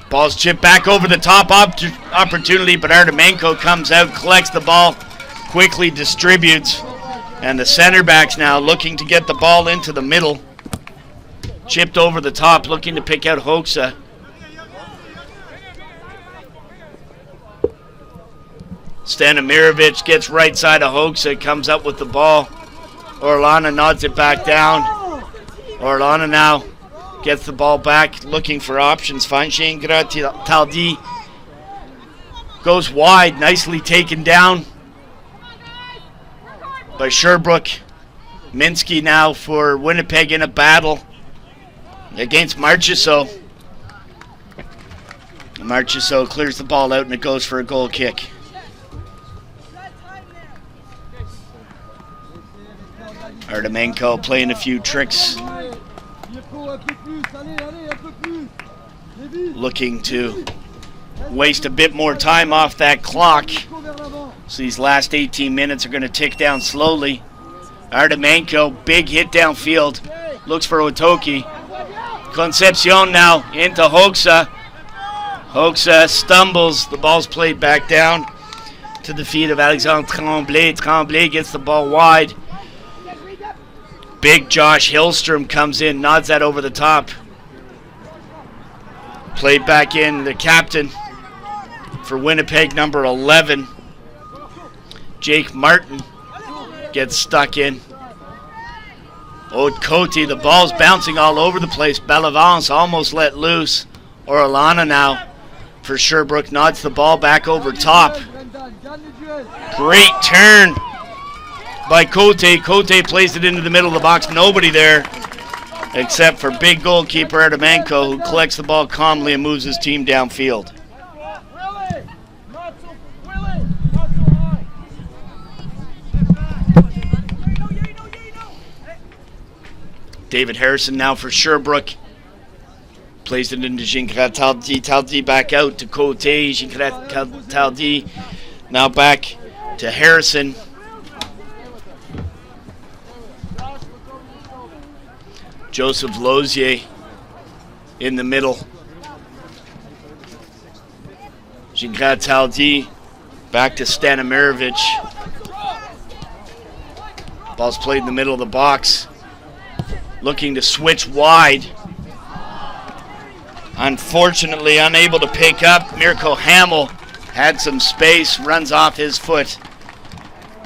Ball's chipped back over the top opportunity, but Artemenko comes out, collects the ball, quickly distributes, and the center backs now looking to get the ball into the middle. Chipped over the top, looking to pick out Hoxa. Stanimirovic gets right side of Hoxa, comes up with the ball. Orlana nods it back down. Orlana now gets the ball back, looking for options. Finds Gingras Taldi. Goes wide, nicely taken down by Sherbrooke. Minsky now for Winnipeg in a battle against Marchessault. Marchessault clears the ball out and it goes for a goal kick. Artemenko playing a few tricks, looking to waste a bit more time off that clock. So these last 18 minutes are going to tick down slowly. Artemenko, big hit downfield, looks for Otoki. Concepcion now into Hoxa. Hoxa stumbles, the ball's played back down to the feet of Alexandre Tremblay. Tremblay gets the ball wide. Big Josh Hillstrom comes in, nods that over the top. Played back in, the captain for Winnipeg, number 11. Jake Martin gets stuck in. Otkoti, the ball's bouncing all over the place. Bellavance almost let loose. Orlana now for Sherbrooke nods the ball back over top. Great turn by Cote. Cote plays it into the middle of the box. Nobody there except for big goalkeeper Artemenko, who collects the ball calmly and moves his team downfield. David Harrison now for Sherbrooke. Plays it into Gingras Taldi. Taldi back out to Cote. Gingras Taldi now back to Harrison. Joseph Lozier in the middle. Gingras Taldi back to Stanimirovic. Ball's played in the middle of the box. Looking to switch wide. Unfortunately unable to pick up. Mirko Hamill had some space, runs off his foot.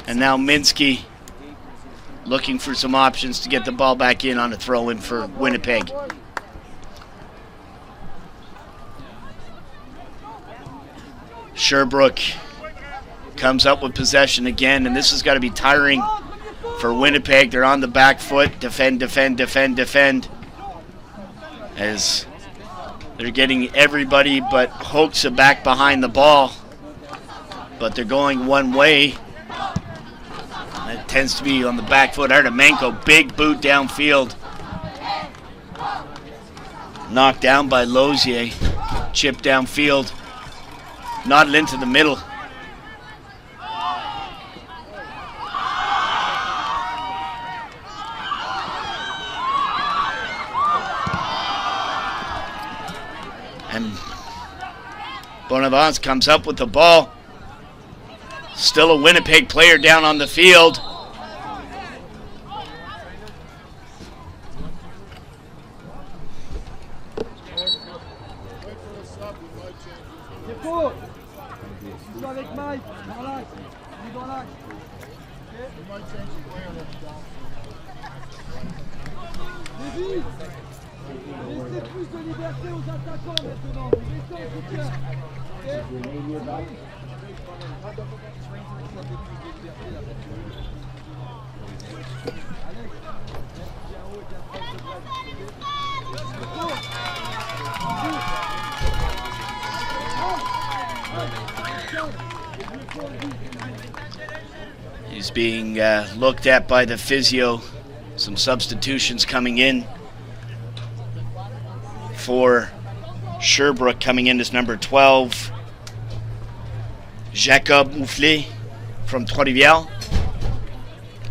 And now Minsky looking for some options to get the ball back in on a throw-in for Winnipeg. Sherbrooke comes up with possession again, and this has got to be tiring for Winnipeg. They're on the back foot. Defend, defend, defend, defend. As they're getting everybody but Hoekse back behind the ball. But they're going one way. It tends to be on the back foot. Artemenko, big boot downfield. Knocked down by Lozier. Chip downfield. Knotted into the middle. And Bonavance comes up with the ball. Still a Winnipeg player down on the field. He's being looked at by the physio. Some substitutions coming in for Sherbrooke. Coming in as number 12, Jacob Mouflet from Trois-Rivières.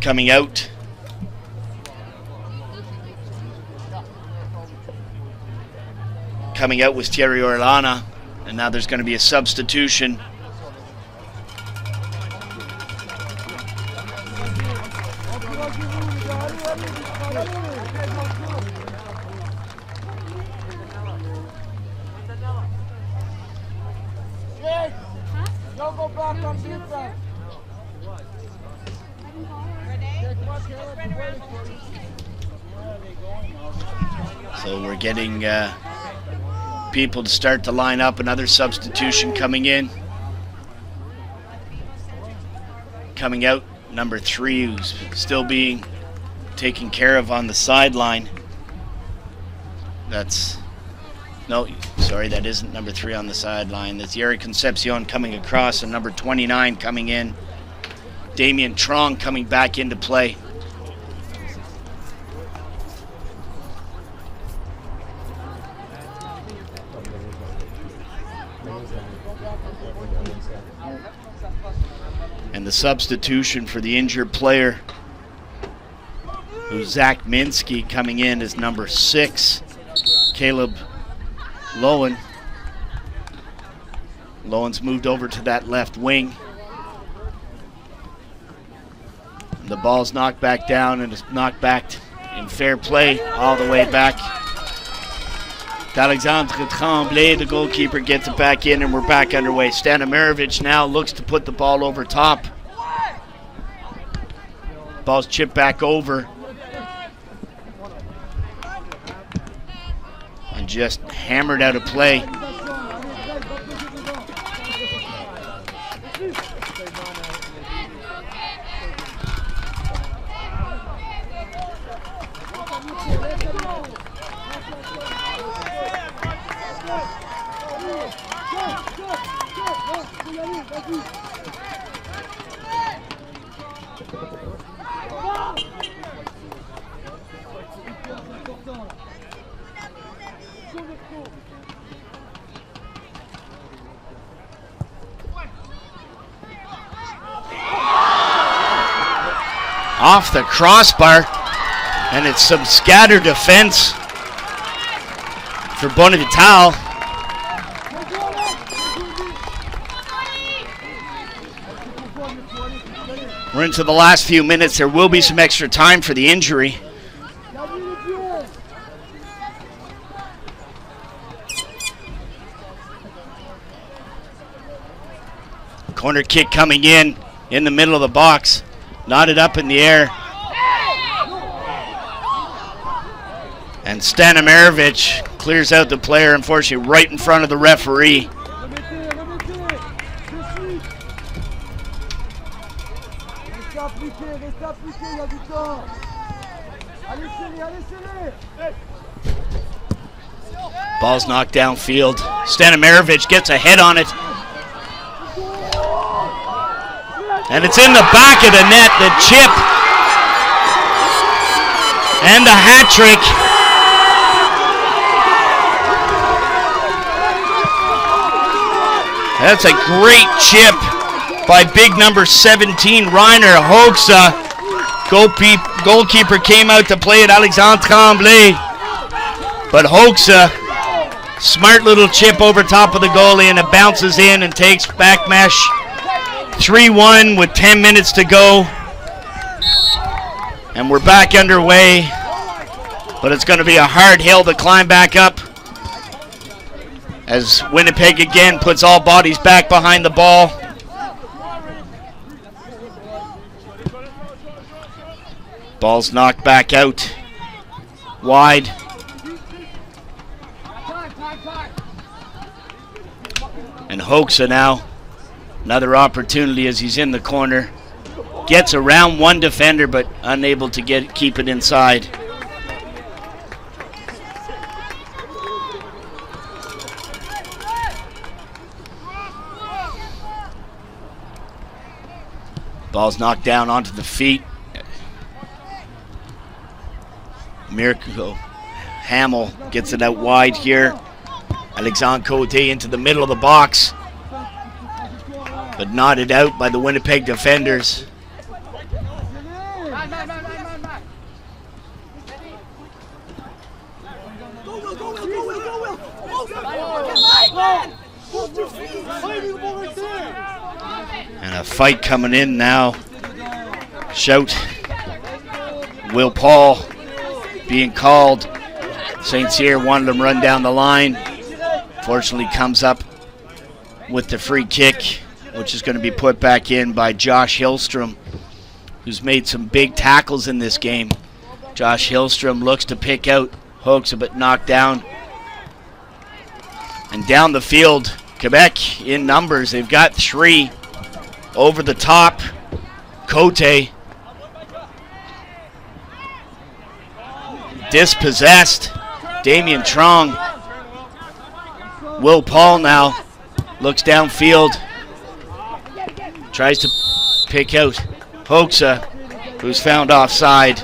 Coming out, was Thierry Orlana, and now there's going to be a substitution. So we're getting people to start to line up. Another substitution coming in. Coming out, number 3, who's still being taken care of on the sideline. That isn't number 3 on the sideline. That's Yeri Concepcion coming across, and number 29 coming in. Damien Trong coming back into play. And the substitution for the injured player, who's Zach Minsky, coming in as number 6, Caleb Lowen. Lowen's moved over to that left wing. And the ball's knocked back down, and it's knocked back in fair play all the way back. Alexandre Tremblay, the goalkeeper, gets it back in, and we're back underway. Stanimirovic now looks to put the ball over top. Ball's chipped back over. And just hammered out of play. Off the crossbar, and it's some scattered defense for Bonavital. We're into the last few minutes. There will be some extra time for the injury. Corner kick coming in the middle of the box. Knotted up in the air. And Stanimirovic clears out the player, unfortunately, right in front of the referee. Restez appliqués, il y a du temps. Allez, serrez. Ball's knocked downfield. Stanimirovic gets a head on it. And it's in the back of the net. The chip and the hat trick. That's a great chip by big number 17, Reiner Hoekse. Goalkeeper came out to play it, Alexandre Tremblay. But Hoekse, smart little chip over top of the goalie, and it bounces in and takes back mesh. 3-1 with 10 minutes to go. And we're back underway. But it's going to be a hard hill to climb back up, as Winnipeg again puts all bodies back behind the ball. Ball's knocked back out wide. And Hoekse now, another opportunity as he's in the corner. Gets around one defender but unable to keep it inside. Ball's knocked down onto the feet. Mirko Hamill gets it out wide here. Alexandre Cote into the middle of the box, but knotted out by the Winnipeg defenders. And a fight coming in now. Shout. Will Paul being called. St. Cyr wanted him run down the line. Fortunately comes up with the free kick, which is going to be put back in by Josh Hillstrom, who's made some big tackles in this game. Josh Hillstrom looks to pick out Hoekse, but knocked down. And down the field, Quebec in numbers. They've got 3 over the top. Cote dispossessed. Damien Trong. Will Paul now looks downfield. Tries to pick out Hoekse, who's found offside.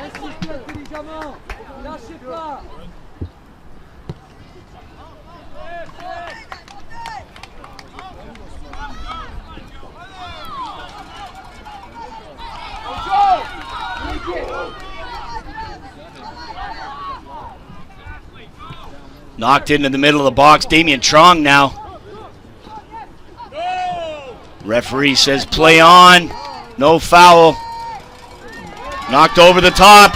Knocked into the middle of the box. Damien Trong now. Referee says play on. No foul. Knocked over the top.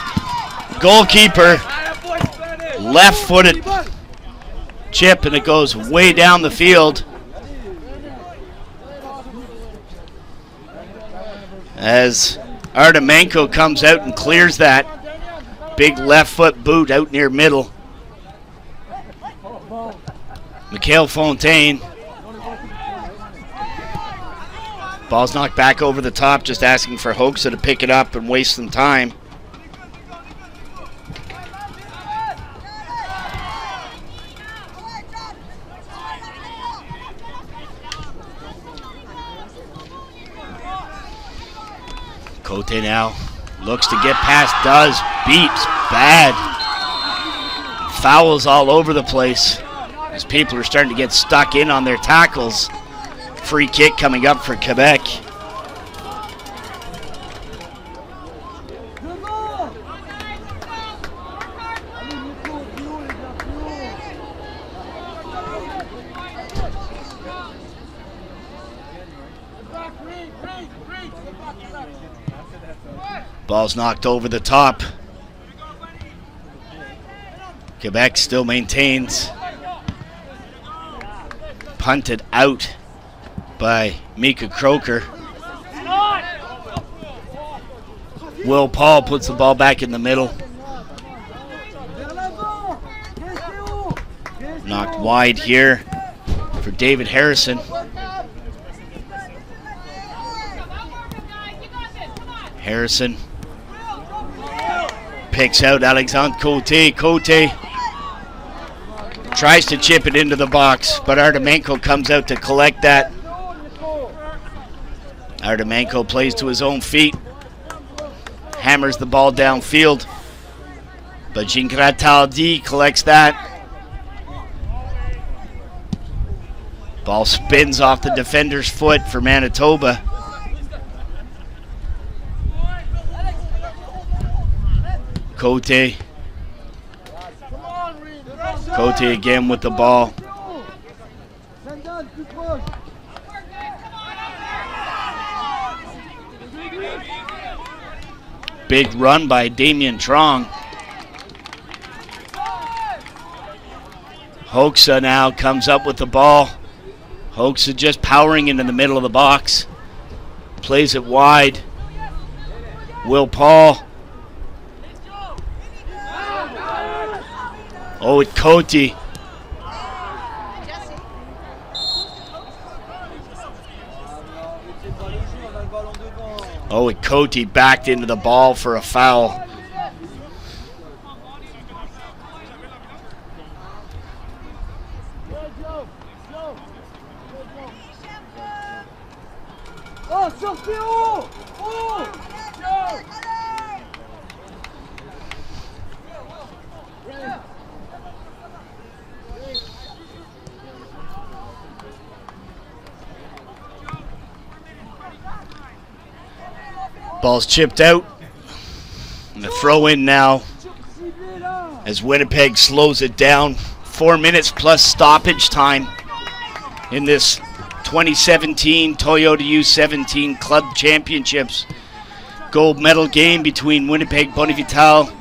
Goalkeeper. Left-footed chip, and it goes way down the field. As Artemenko comes out and clears that. Big left foot boot out near middle. Mikhail Fontaine. Ball's knocked back over the top, just asking for Hoekse to pick it up and waste some time. Cote now looks to get past, does, beeps, bad. Fouls all over the place as people are starting to get stuck in on their tackles. Free kick coming up for Quebec. Ball's knocked over the top. Quebec still maintains. Punted out by Mika Croker. Will Paul puts the ball back in the middle. Knocked wide here for David Harrison. Harrison picks out Alexandre Côté. Côté tries to chip it into the box, but Artemenko comes out to collect that. Artemenko plays to his own feet, hammers the ball downfield, but Gingrataldi collects that. Ball spins off the defender's foot for Manitoba. Côté. Côté again with the ball. Big run by Damien Trong. Hoekse now comes up with the ball. Hoekse just powering into the middle of the box. Plays it wide. Will Paul. Oh, it's Côté. Oh, and Côté backed into the ball for a foul. Ball's chipped out. And the throw in now as Winnipeg slows it down. 4 minutes plus stoppage time in this 2017 Toyota U17 Club Championships gold medal game between Winnipeg Bonivital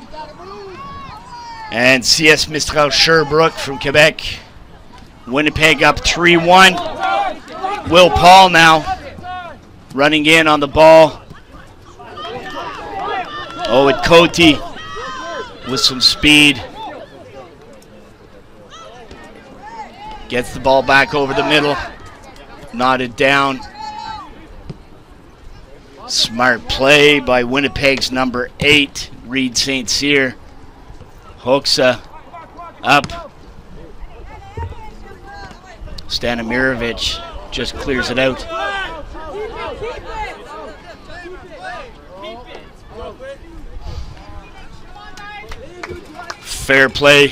and CS Mistral Sherbrooke from Quebec. Winnipeg up 3-1. Will Paul now running in on the ball. Oh, and Côté with some speed. Gets the ball back over the middle. Knotted down. Smart play by Winnipeg's number 8, Reed St. Cyr. Hoekse up. Stanimirovic just clears it out. Fair play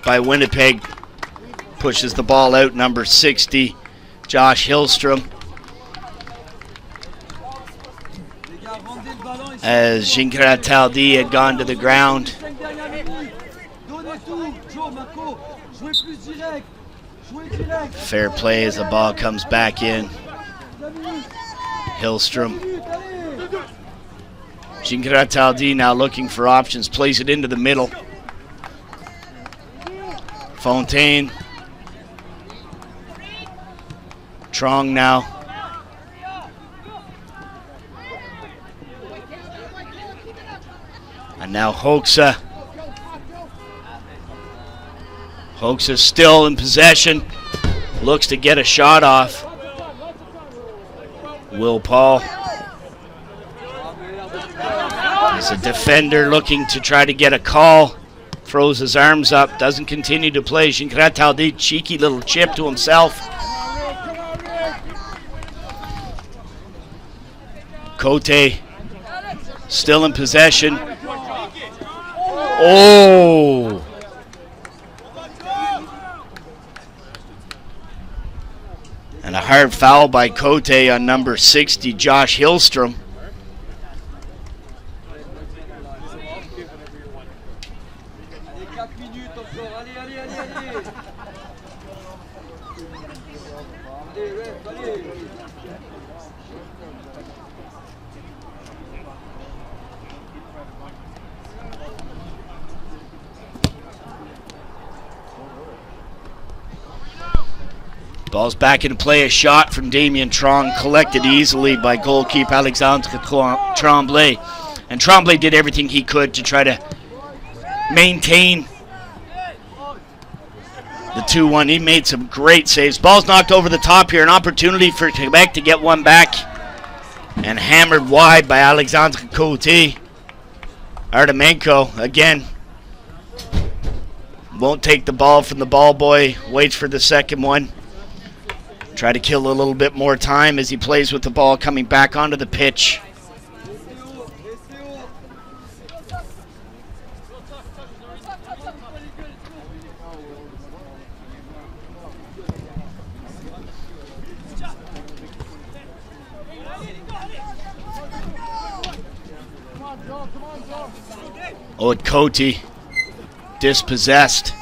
by Winnipeg. Pushes the ball out, number 60, Josh Hillstrom. As Gingrataldi had gone to the ground. Fair play as the ball comes back in. Hillstrom. Gingrataldi now looking for options, plays it into the middle. Fontaine. Trong now. And now Hoekse. Hoekse still in possession. Looks to get a shot off. Will Paul. As a defender looking to try to get a call. Throws his arms up, doesn't continue to play. Gingrataldi, cheeky little chip to himself. Côté still in possession. Oh! And a hard foul by Côté on number 60, Josh Hillstrom. Ball's back into play. A shot from Damien Trong, collected easily by goalkeeper Alexandre Tremblay. And Tremblay did everything he could to try to maintain the 2-1. He made some great saves. Ball's knocked over the top here. An opportunity for Quebec to get one back. And hammered wide by Alexandre Coty. Artemenko again won't take the ball from the ball boy, waits for the second one. Try to kill a little bit more time as he plays with the ball coming back onto the pitch. Coty dispossessed.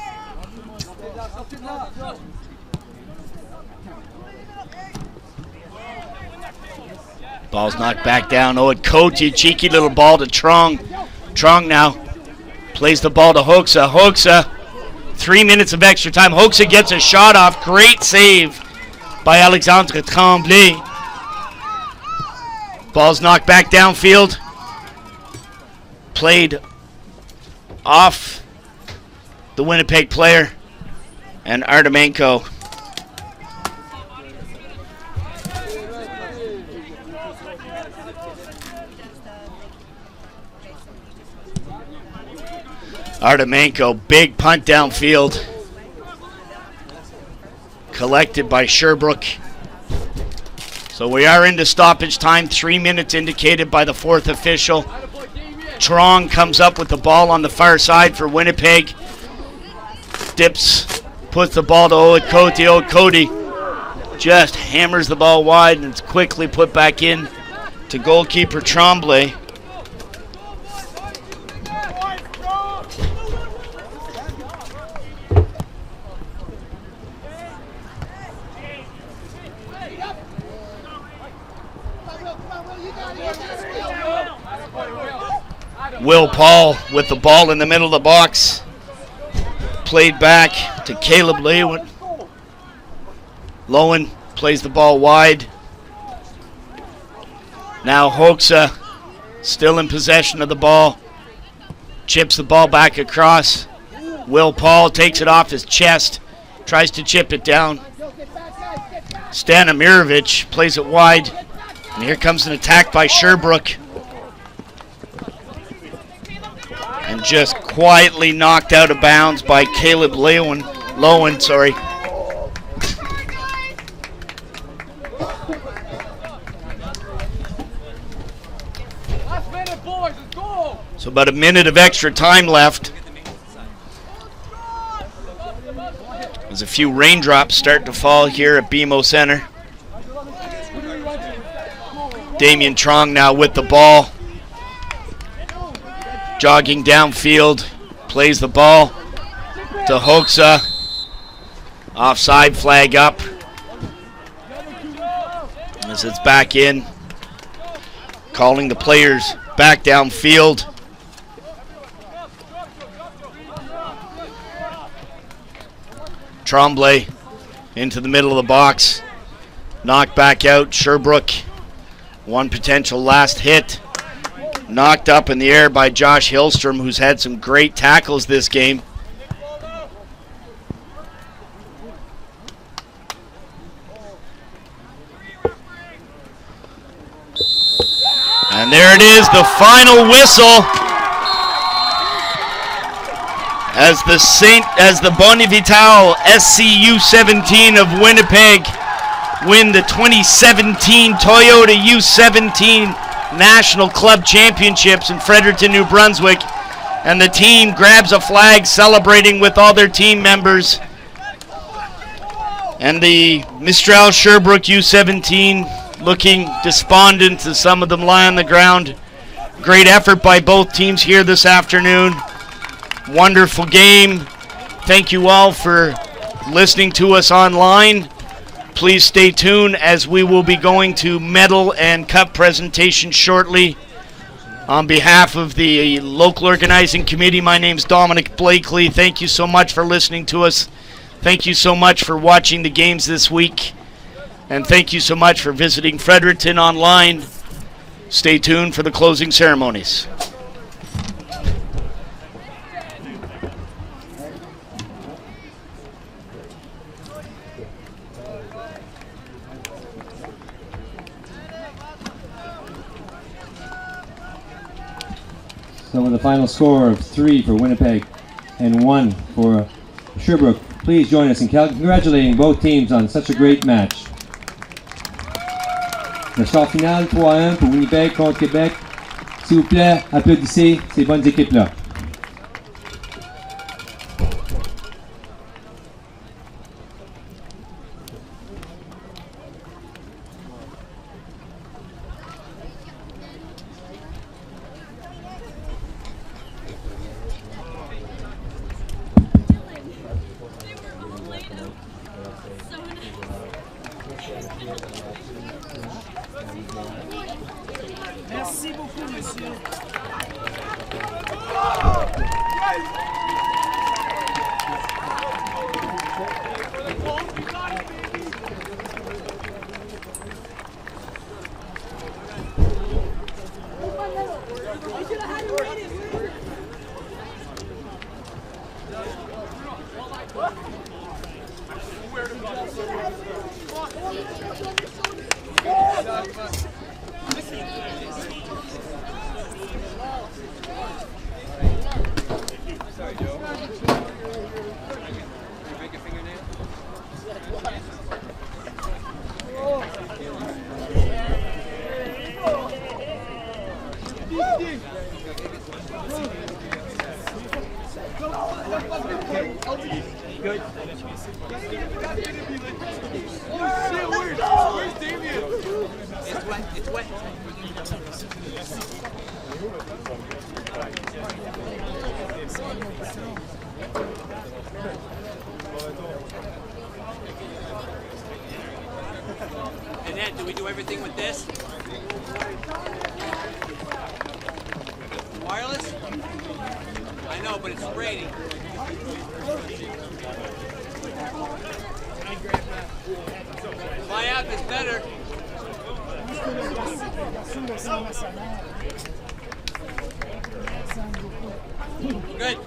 Ball's knocked back down. Coty, cheeky little ball to Trong. Trong now plays the ball to Hoxa. Hoxa, 3 minutes of extra time. Hoxa gets a shot off. Great save by Alexandre Tremblay. Ball's knocked back downfield. Played off the Winnipeg player and Artemenko. Artemenko, big punt downfield. Collected by Sherbrooke. So we are into stoppage time. 3 minutes indicated by the fourth official. Trong comes up with the ball on the far side for Winnipeg. Dips, puts the ball to Coty. Coty just hammers the ball wide and it's quickly put back in to goalkeeper Tremblay. Will Paul with the ball in the middle of the box. Played back to Caleb Lowen. Lowen plays the ball wide. Now Hoxa still in possession of the ball. Chips the ball back across. Will Paul takes it off his chest. Tries to chip it down. Stanimirovic plays it wide. And here comes an attack by Sherbrooke. And just quietly knocked out of bounds by Caleb Lowen. So about a minute of extra time left. As a few raindrops start to fall here at BMO Center. Damien Trong now with the ball. Jogging downfield, plays the ball to Hoxa. Offside flag up as it's back in. Calling the players back downfield. Tremblay into the middle of the box. Knocked back out. Sherbrooke, one potential last hit. Knocked up in the air by Josh Hillstrom, who's had some great tackles this game. And there it is, the final whistle. As the Bonivital SCU 17 of Winnipeg win the 2017 Toyota U17 National Club Championships in Fredericton, New Brunswick, and the team grabs a flag celebrating with all their team members. And the Mistral Sherbrooke U17 looking despondent as some of them lie on the ground. Great effort by both teams here this afternoon. Wonderful game. Thank you all for listening to us online. Please stay tuned as we will be going to medal and cup presentation shortly. On behalf of the local organizing committee, my name's Dominic Blakely. Thank you so much for listening to us. Thank you so much for watching the games this week. And thank you so much for visiting Fredericton online. Stay tuned for the closing ceremonies. So with a final score of 3 for Winnipeg and 1 for Sherbrooke, please join us in congratulating both teams on such a great match. Le score final 3-1 pour Winnipeg contre Québec. S'il vous plaît, applaudissez ces bonnes équipes-là. Merci beaucoup, monsieur. Good. Where's Damien? It's wet. It's wet. And then, do we do everything with this? Wireless? I know, but it's raining. My app is better. Good.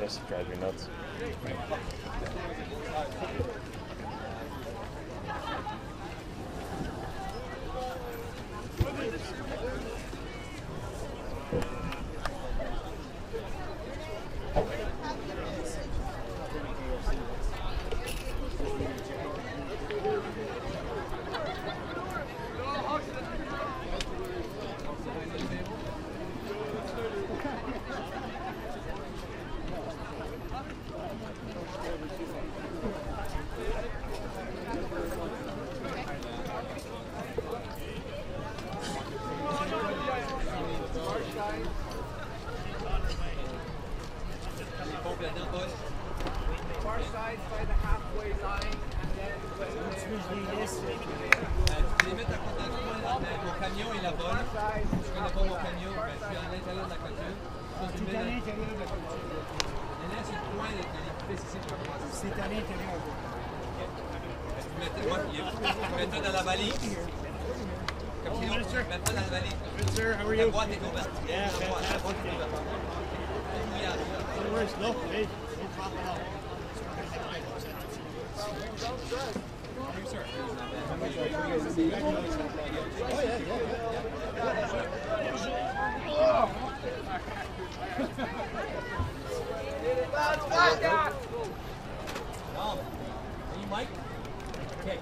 This drives me nuts. Far side by the halfway line, and then Tu les mets à côté de toi, mon camion et la bonne. Je connais pas mon camion, je suis à l'intérieur de la clôture. Tu mets à l'intérieur de la clôture. Et là, c'est le point de l'équipe ici pour commencer. C'est à l'intérieur. Tu mets ça dans la valise. Comme si on met ça dans la valise. La boîte est ouverte. La boîte est ouverte. Where's no? Hey, no problem at all. Are you Mike? Okay.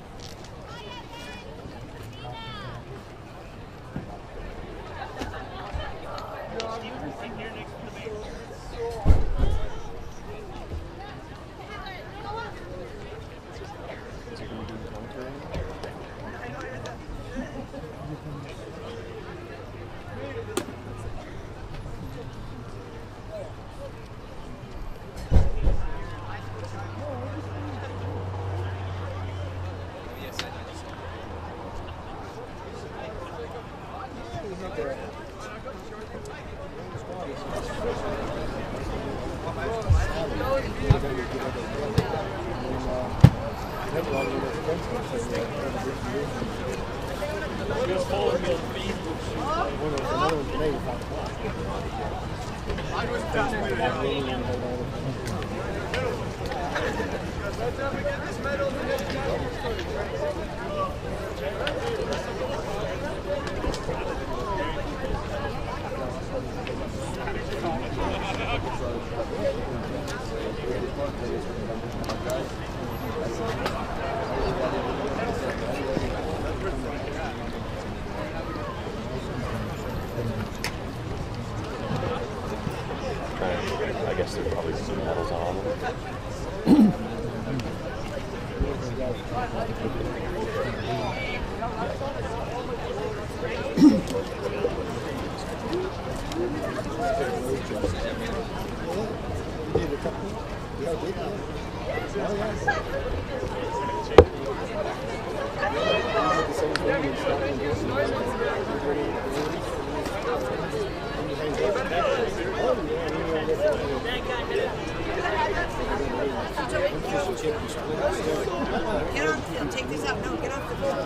I guess there's probably some medals on all of them. Get off the field. Take this out. No, get off the field.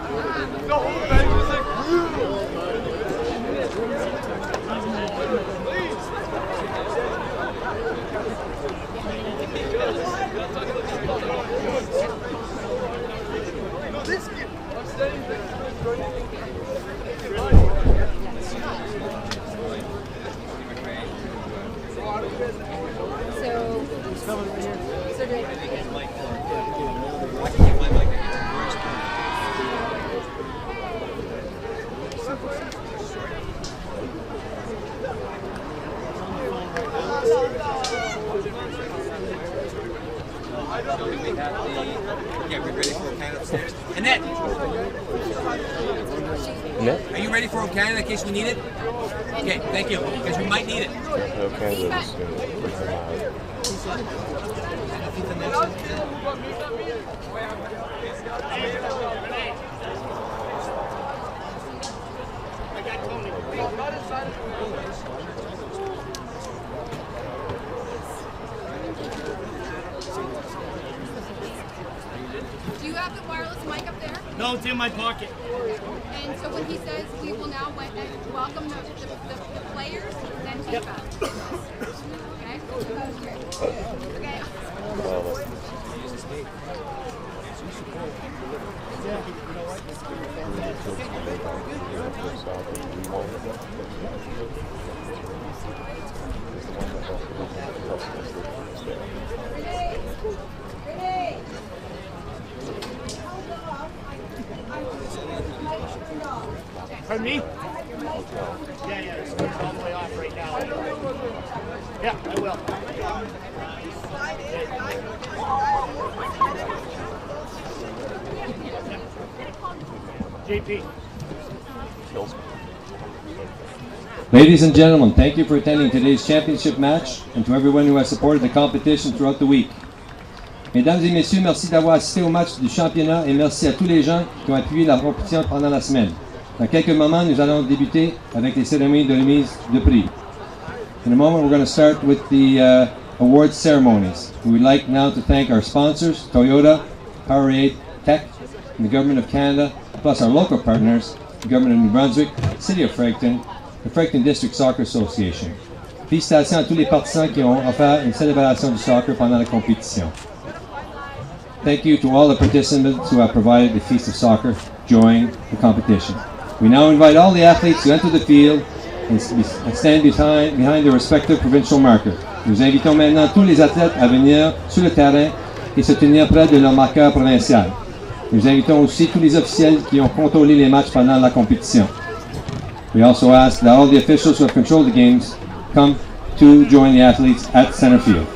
Yeah, we're ready for Canada upstairs. Annette! Annette? Are you ready for Canada in case we need it? Okay, thank you, because we might need it. Okay, that's good. Do you have the wireless mic up there? No, it's in my pocket. And so when he says we will now welcome the players, then take that. Okay? Okay. Pardon me? Yeah, it's all the way off right now. Yeah, I will. JP. Ladies and gentlemen, thank you for attending today's championship match and to everyone who has supported the competition throughout the week. Mesdames et messieurs, merci d'avoir assisté au match du championnat et merci à tous les gens qui ont appuyé la compétition pendant la semaine. Dans quelques moments, nous allons débuter avec les cérémonies de remise de prix. In a moment, we're going to start with the awards ceremonies. We would like now to thank our sponsors, Toyota, Powerade, Tech, and the Government of Canada, plus our local partners, the Government of New Brunswick, City of Fredericton, the Fredericton District Soccer Association. Félicitations à tous les partisans qui ont offert une célébration du soccer pendant la compétition. Thank you to all the participants who have provided the feast of soccer during the competition. We now invite all the athletes to enter the field and stand behind their respective provincial marker. Nous invitons maintenant tous les athlètes à venir sur le terrain et se tenir près de leur marqueur provincial. Nous invitons aussi tous les officiels qui ont contrôlé les matchs pendant la compétition. We also ask that all the officials who have controlled the games come to join the athletes at center field.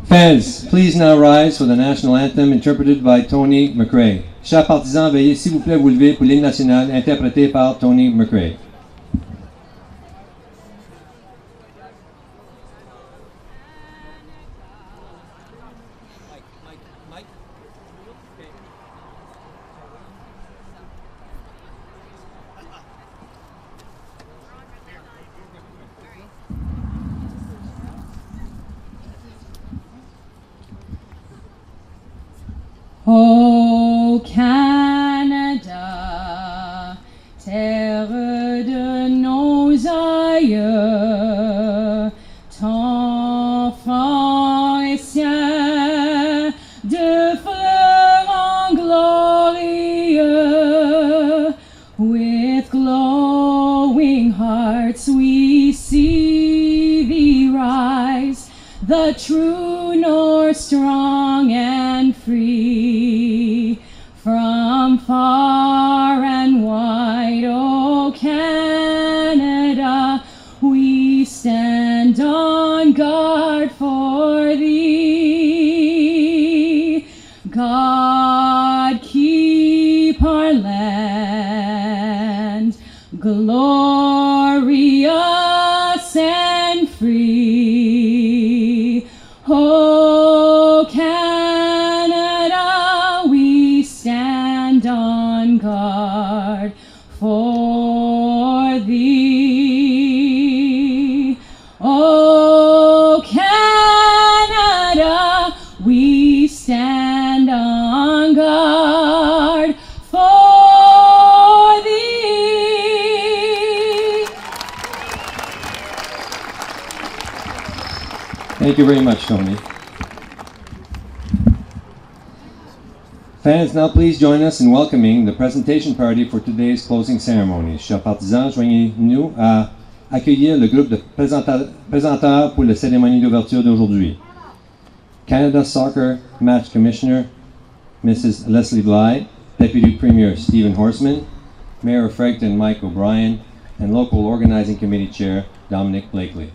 Fans, please now rise for the national anthem interpreted by Tony McRae. Chers partisans, veuillez s'il vous plaît vous lever pour l'hymne national interprété par Tony McRae. Ô Canada, terre de nos aïeux, ton forestier de fleurs glorieux, with glowing hearts we see thee rise, the true north strong and free. From far and wide, O Canada, we stand on guard for thee. God keep our land glorious and free. O Canada, we stand on guard for thee. O Thank you very much, Tony. Fans, now please join us in welcoming the presentation party for today's closing ceremony. Chers partisans, joignez-nous à accueillir le groupe de présenteurs pour la cérémonie d'ouverture d'aujourd'hui. Canada Soccer Match Commissioner, Mrs. Leslie Bly, Deputy Premier Stephen Horseman, Mayor of Fredericton Mike O'Brien, and Local Organizing Committee Chair Dominic Blakely.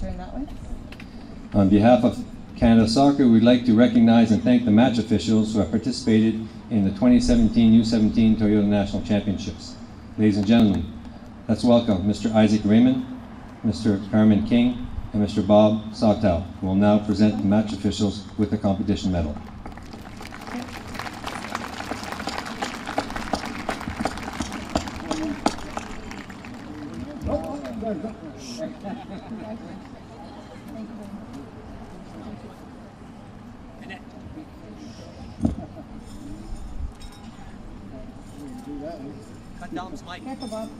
Turn that way. On behalf of Canada Soccer, we'd like to recognize and thank the match officials who have participated in the 2017 U17 Toyota National Championships. Ladies and gentlemen, let's welcome Mr. Isaac Raymond, Mr. Carmen King, and Mr. Bob Sawtell, who will now present the match officials with the competition medal. Cut Dom's mic. Careful, Bob.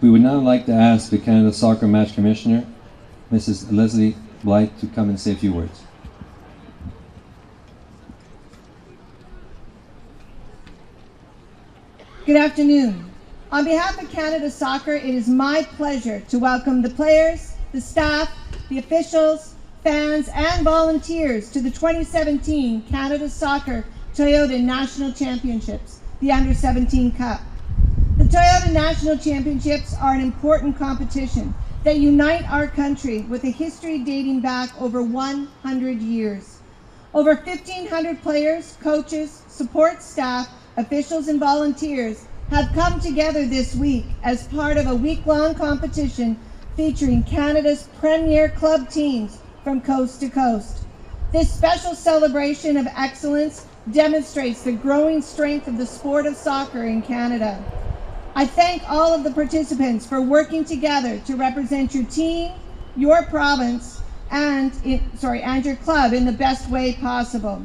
We would now like to ask the Canada Soccer Match Commissioner, Mrs. Leslie Bly, to come and say a few words. Good afternoon. On behalf of Canada Soccer, it is my pleasure to welcome the players, the staff, the officials, fans, and volunteers to the 2017 Canada Soccer Toyota National Championships, the Under-17 Cup. The Toyota National Championships are an important competition that unite our country with a history dating back over 100 years. Over 1,500 players, coaches, support staff, officials, and volunteers have come together this week as part of a week-long competition featuring Canada's premier club teams from coast to coast. This special celebration of excellence demonstrates the growing strength of the sport of soccer in Canada. I thank all of the participants for working together to represent your team, your province, and your club in the best way possible.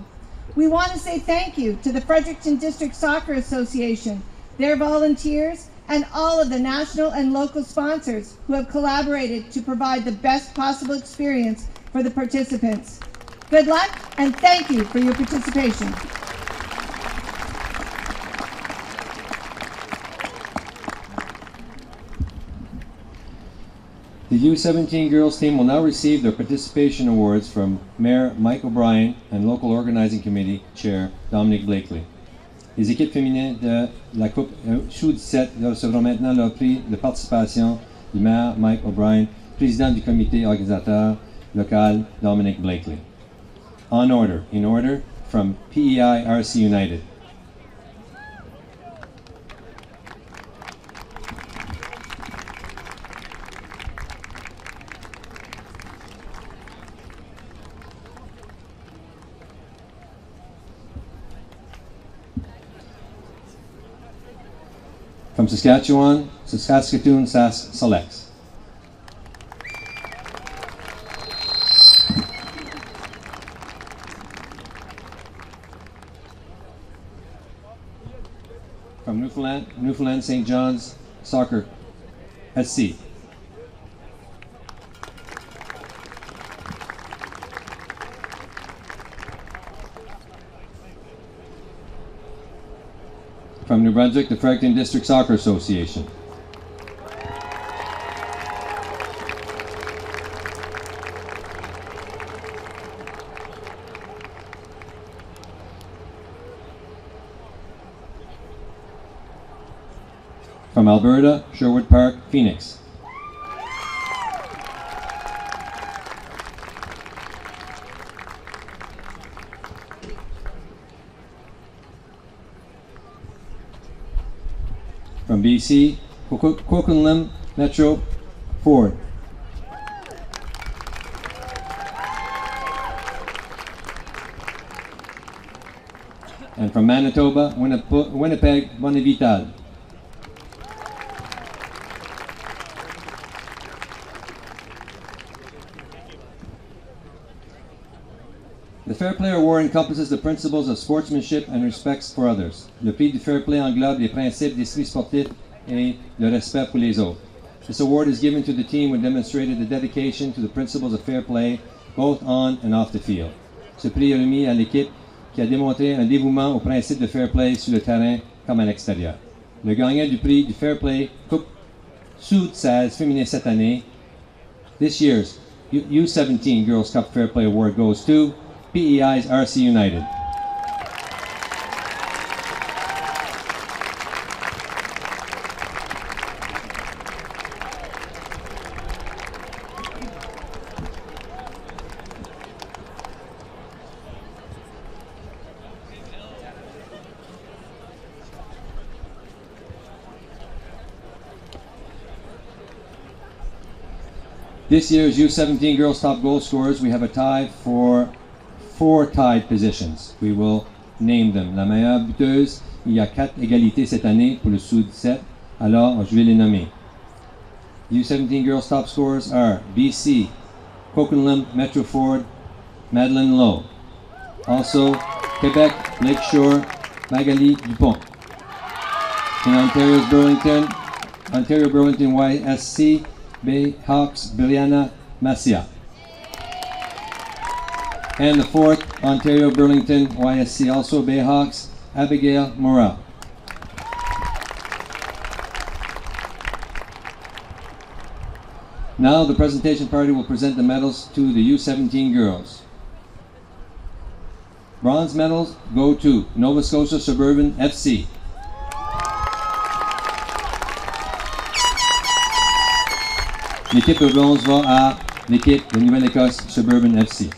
We want to say thank you to the Fredericton District Soccer Association, their volunteers, and all of the national and local sponsors who have collaborated to provide the best possible experience for the participants. Good luck, and thank you for your participation. The U17 girls team will now receive their participation awards from Mayor Mike O'Brien and local organizing committee chair Dominic Blakely. Les équipes féminines de la Coupe Sous-17 recevront maintenant leur prix de participation du maire Mike O'Brien, président du comité organisateur local Dominic Blakely. In order, from PEI RC United. From Saskatchewan, Saskatoon SAS Selects. From Newfoundland St. John's Soccer SC. From New Brunswick, the Fredericton District Soccer Association. From Alberta, Sherwood Park, Phoenix. From BC, Coquitlam Metro Ford. And from Manitoba, Winnipeg Bonnevital. The Fair Play Award encompasses the principles of sportsmanship and respect for others. Le prix du Fair Play englobe les principes d'esprit sportif et le respect pour les autres. This award is given to the team who demonstrated the dedication to the principles of fair play, both on and off the field. Ce prix est remis à l'équipe qui a démontré un dévouement aux principes de fair play sur le terrain comme à l'extérieur. Le gagnant du prix du Fair Play Coupe Sous-16 féminin cette année, this year's U17 Girls Cup Fair Play Award goes to PEI's RC United. This year's U17 Girls Top Goal Scorers, we have a tie for 4 tied positions. We will name them. La meilleure buteuse, il y a 4 égalités cette année pour le sous-17, alors je vais les nommer. U17 Girls Top Scorers are BC, Coquitlam, Metro Ford, Madeleine Lowe. Also, Quebec, Lakeshore, Magali Dupont. In Ontario's Burlington, Ontario Burlington YSC, Bayhawks, Brianna Masia. And the 4th, Ontario Burlington YSC, also Bayhawks, Abigail Morel. Now the presentation party will present the medals to the U17 girls. Bronze medals go to Nova Scotia Suburban FC. L'équipe de bronze va à l'équipe de Nouvelle-Écosse Suburban FC.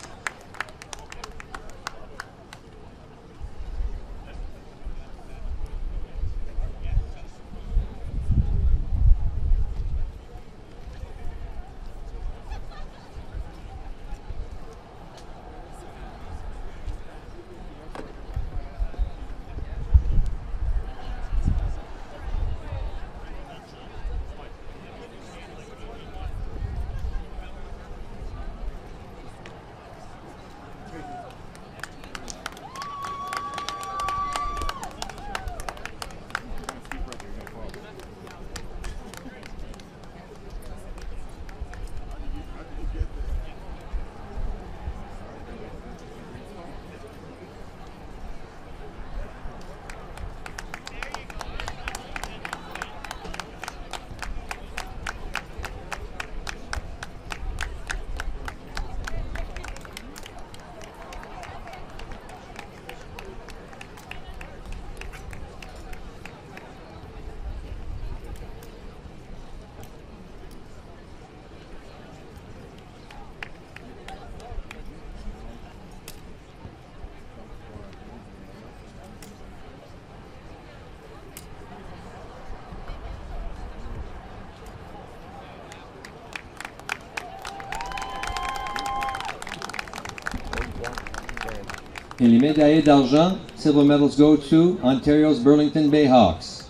Et les médaillés d'argent, silver medals go to Ontario's Burlington Bayhawks.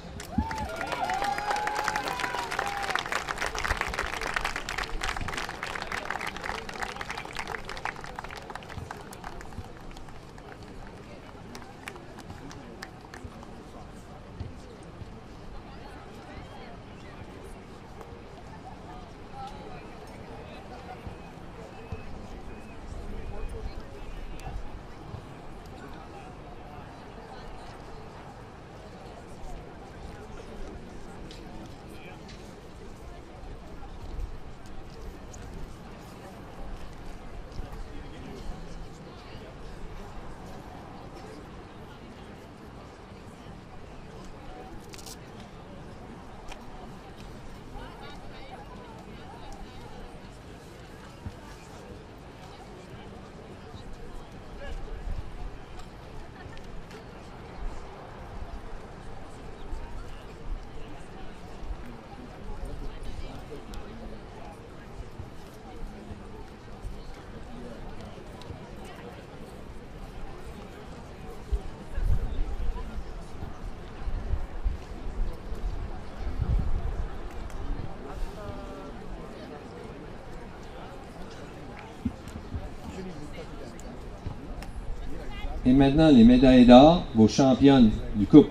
Et maintenant, les médailles d'or, vos championnes du Coupe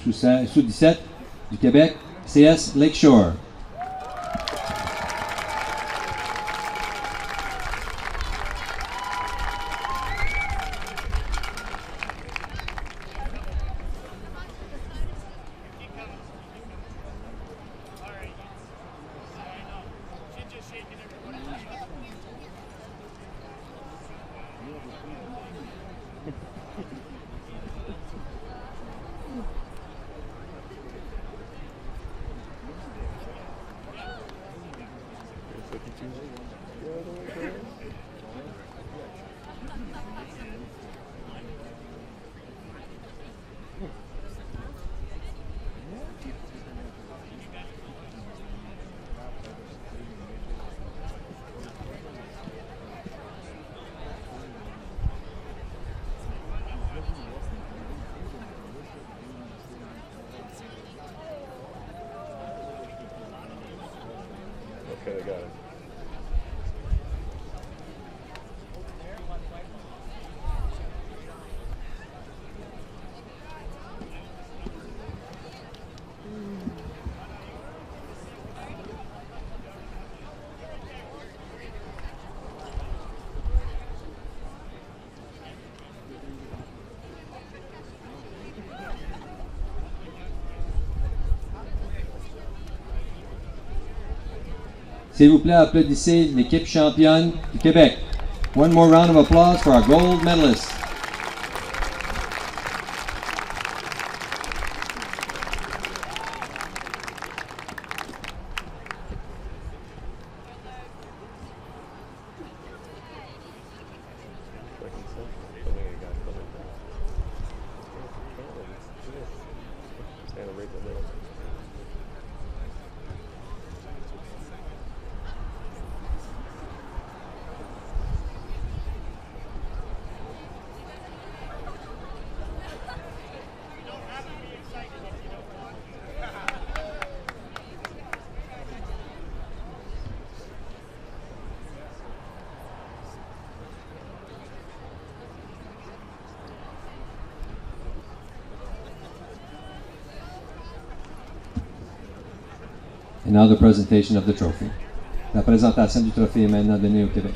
sous 17 du Québec, CS Lakeshore. Okay, I got it. S'il vous plaît, applaudissez l'équipe championne du Québec. One more round of applause for our gold medalists. And now the presentation of the trophy. La présentation du trophée est maintenant donnée au Québec.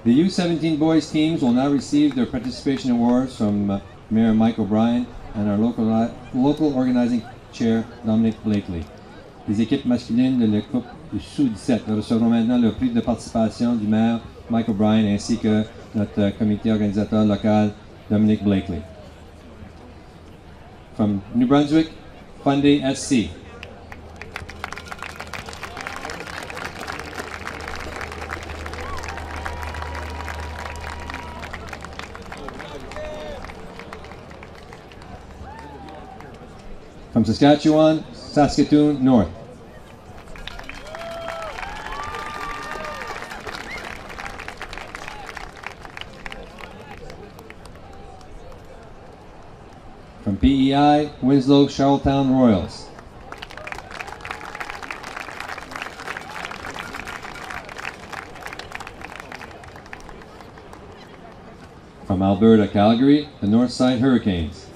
The U17 boys teams will now receive their participation awards from Mayor Mike O'Brien and our local organizing chair, Dominic Blakely. Les équipes masculines de la Coupe sous-17 recevront maintenant le prix de participation du maire Mike O'Brien ainsi que notre comité organisateur local, Dominic Blakely. From New Brunswick, Fundy SC. From Saskatchewan, Saskatoon North. From PEI, Winslow Charlottetown Royals. From Alberta, Calgary, the Northside Hurricanes.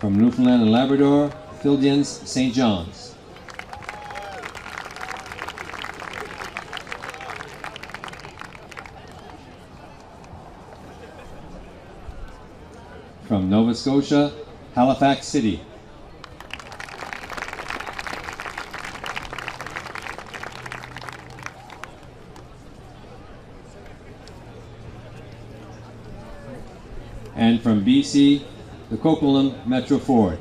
From Newfoundland and Labrador, Fildians St. John's. From Nova Scotia, Halifax City. And from BC, the Coquitlam Metro Ford.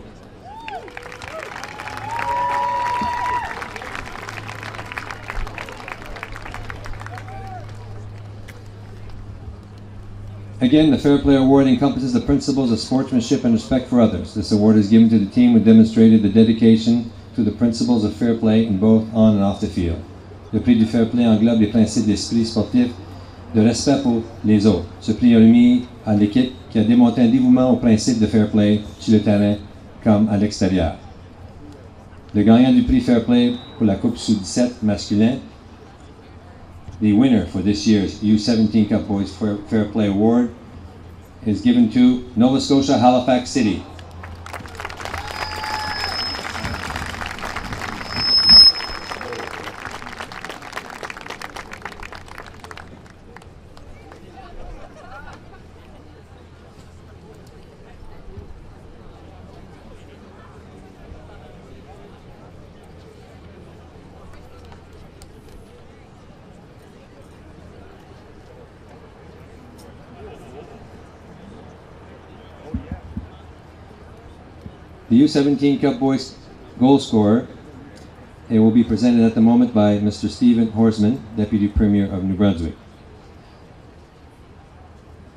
Again, the Fair Play Award encompasses the principles of sportsmanship and respect for others. This award is given to the team who demonstrated the dedication to the principles of fair play in both on and off the field. Le prix du Fair Play englobe les principes d'esprit sportif, de respect pour les autres. Ce prix est remis à l'équipe qui a démontré un dévouement au principe de fair play sur le terrain comme à l'extérieur. Le gagnant du prix Fair Play pour la Coupe sous-17 masculin, the winner for this year's U17 Cup Boys Fair Play Award, is given to Nova Scotia Halifax City. The U17 Cup Boys goal scorer, it will be presented at the moment by Mr. Stephen Horsman, Deputy Premier of New Brunswick.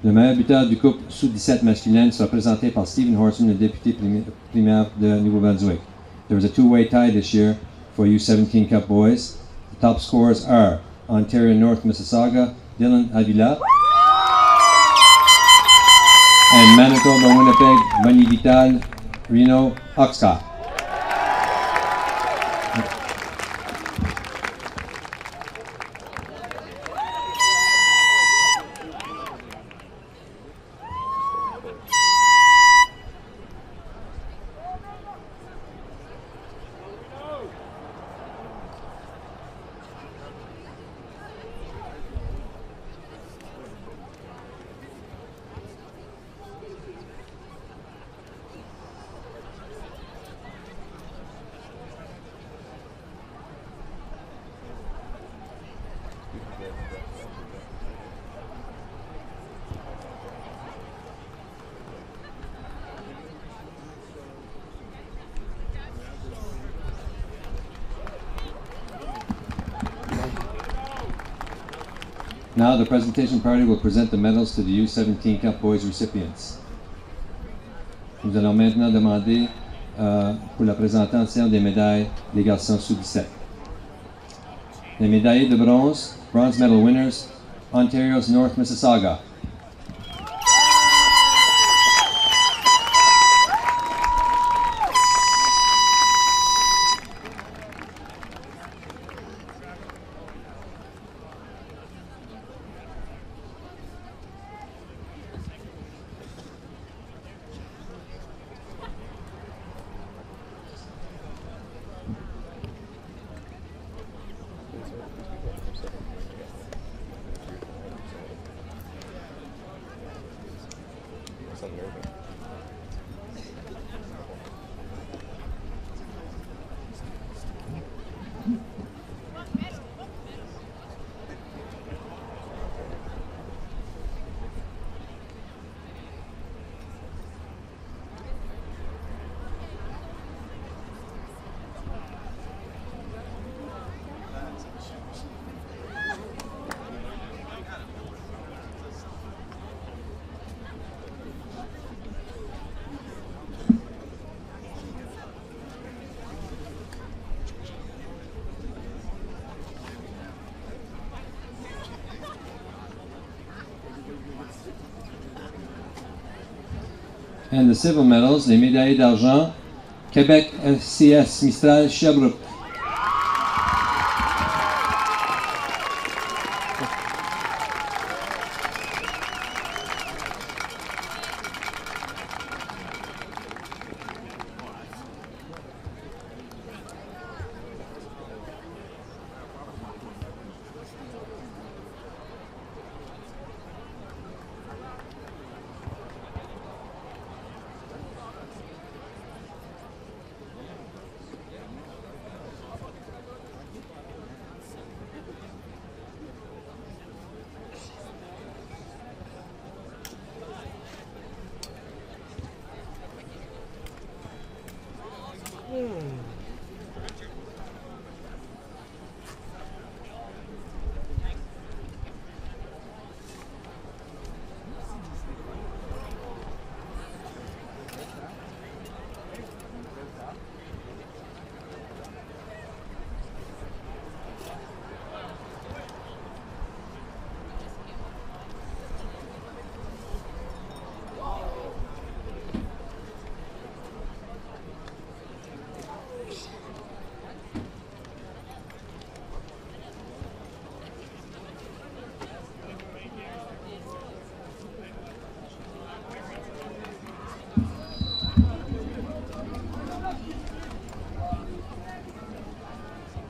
Le meilleur buteur du Coupe sous-17 masculine sera présenté par Stephen Horsman, le député primaire de Nouveau-Brunswick. There was a two-way tie this year for U17 Cup Boys. The top scorers are Ontario North Mississauga, Dylan Avila, and Manitoba Winnipeg, Bunny Vital, Reno Huxcott. Now the presentation party will present the medals to the U17 Cup Boys recipients. Nous allons maintenant demander pour la présentation des médailles des garçons sous-17. Les médaillés de bronze, bronze medal winners, Ontario's North Mississauga. It's unnerving. And the silver medals, les médailles d'argent, Quebec FCS Mistral Sherbrooke.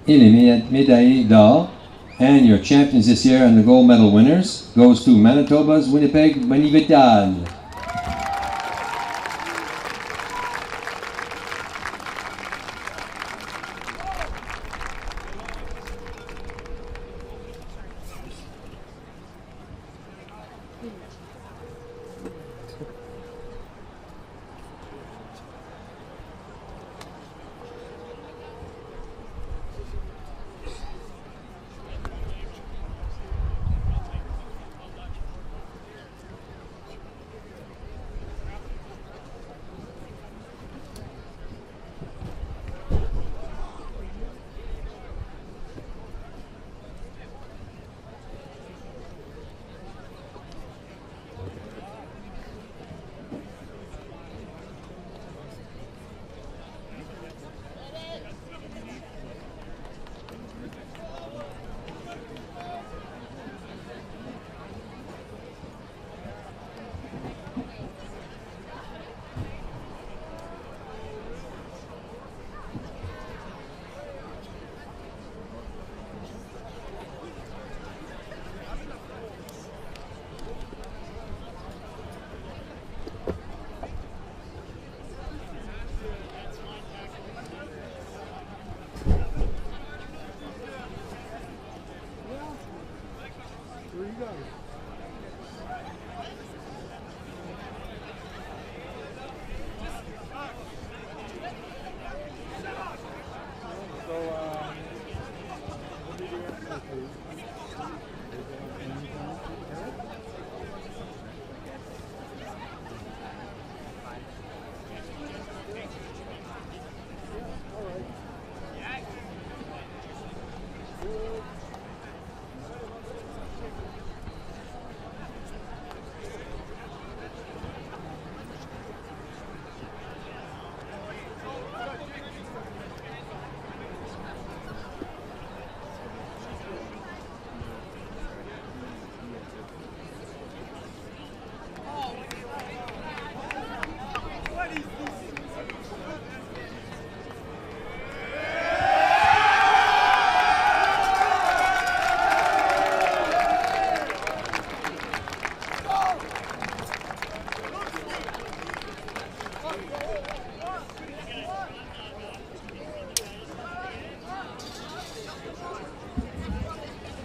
Et les médailles d'or, and your champions this year and the gold medal winners goes to Manitoba's Winnipeg Manivital.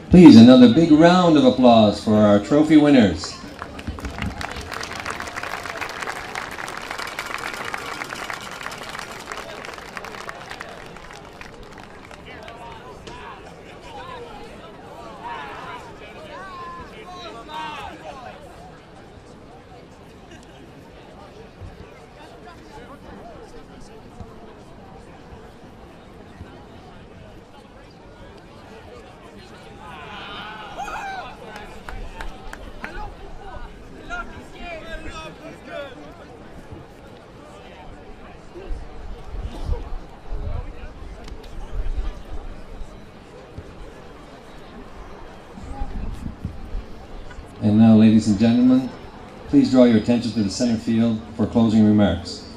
Please, another big round of applause for our trophy winners. And now, ladies and gentlemen, please draw your attention to the center field for closing remarks.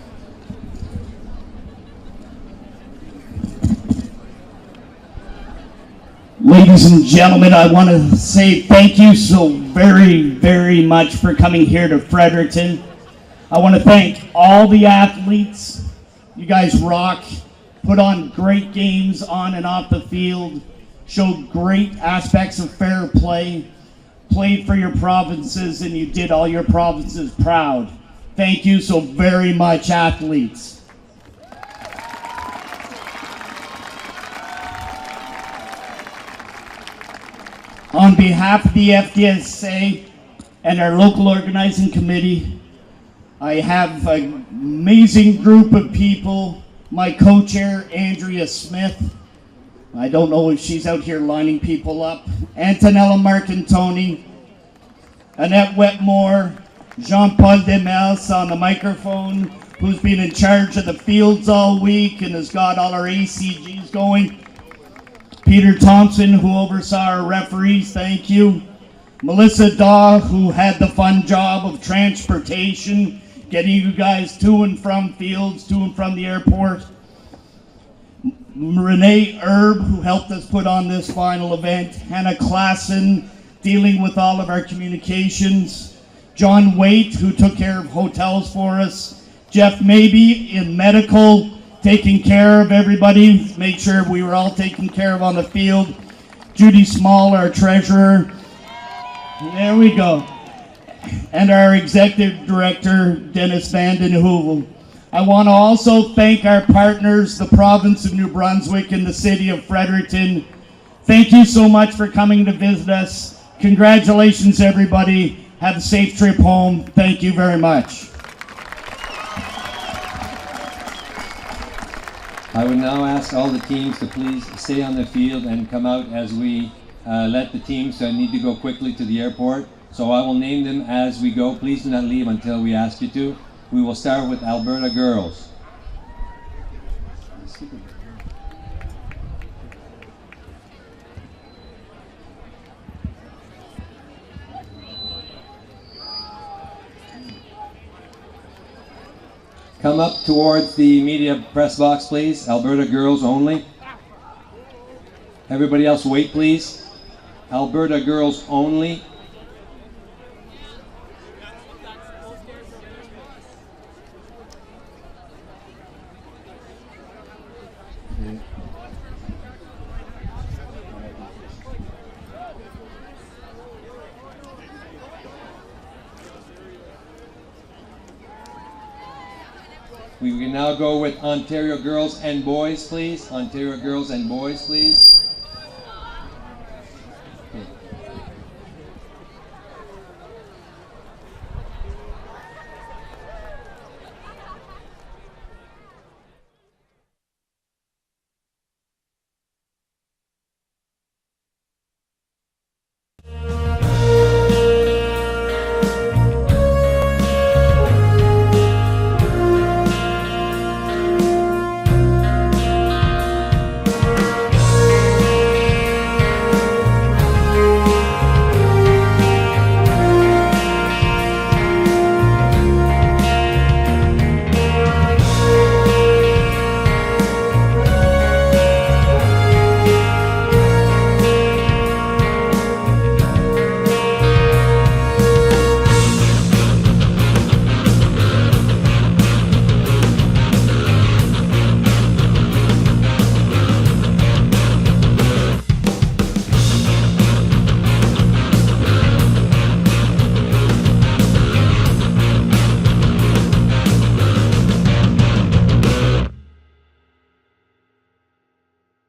Ladies and gentlemen, I want to say thank you so very, very much for coming here to Fredericton. I want to thank all the athletes. You guys rock, put on great games on and off the field, showed great aspects of fair play, played for your provinces, and you did all your provinces proud. Thank you so very much, athletes. On behalf of the FDSA and our local organizing committee, I have an amazing group of people. My co-chair, Andrea Smith. I don't know if she's out here lining people up. Antonella Marcantoni, Annette Wetmore, Jean-Paul Demers on the microphone, who's been in charge of the fields all week and has got all our ACGs going. Peter Thompson, who oversaw our referees, thank you. Melissa Daw, who had the fun job of transportation, getting you guys to and from fields, to and from the airport. Renee Erb, who helped us put on this final event. Hannah Klassen, dealing with all of our communications. John Waite, who took care of hotels for us. Jeff Maybe in medical, taking care of everybody, make sure we were all taken care of on the field. Judy Small, our treasurer. There we go. And our executive director, Dennis Vanden Heuvel. I want to also thank our partners, the province of New Brunswick and the city of Fredericton. Thank you so much for coming to visit us. Congratulations, everybody. Have a safe trip home. Thank you very much. I would now ask all the teams to please stay on the field and come out as we let the teams need to go quickly to the airport. So I will name them as we go. Please do not leave until we ask you to. We will start with Alberta girls. Come up towards the media press box, please. Alberta girls only. Everybody else wait, please. Alberta girls only. We can now go with Ontario girls and boys, please. Ontario girls and boys, please.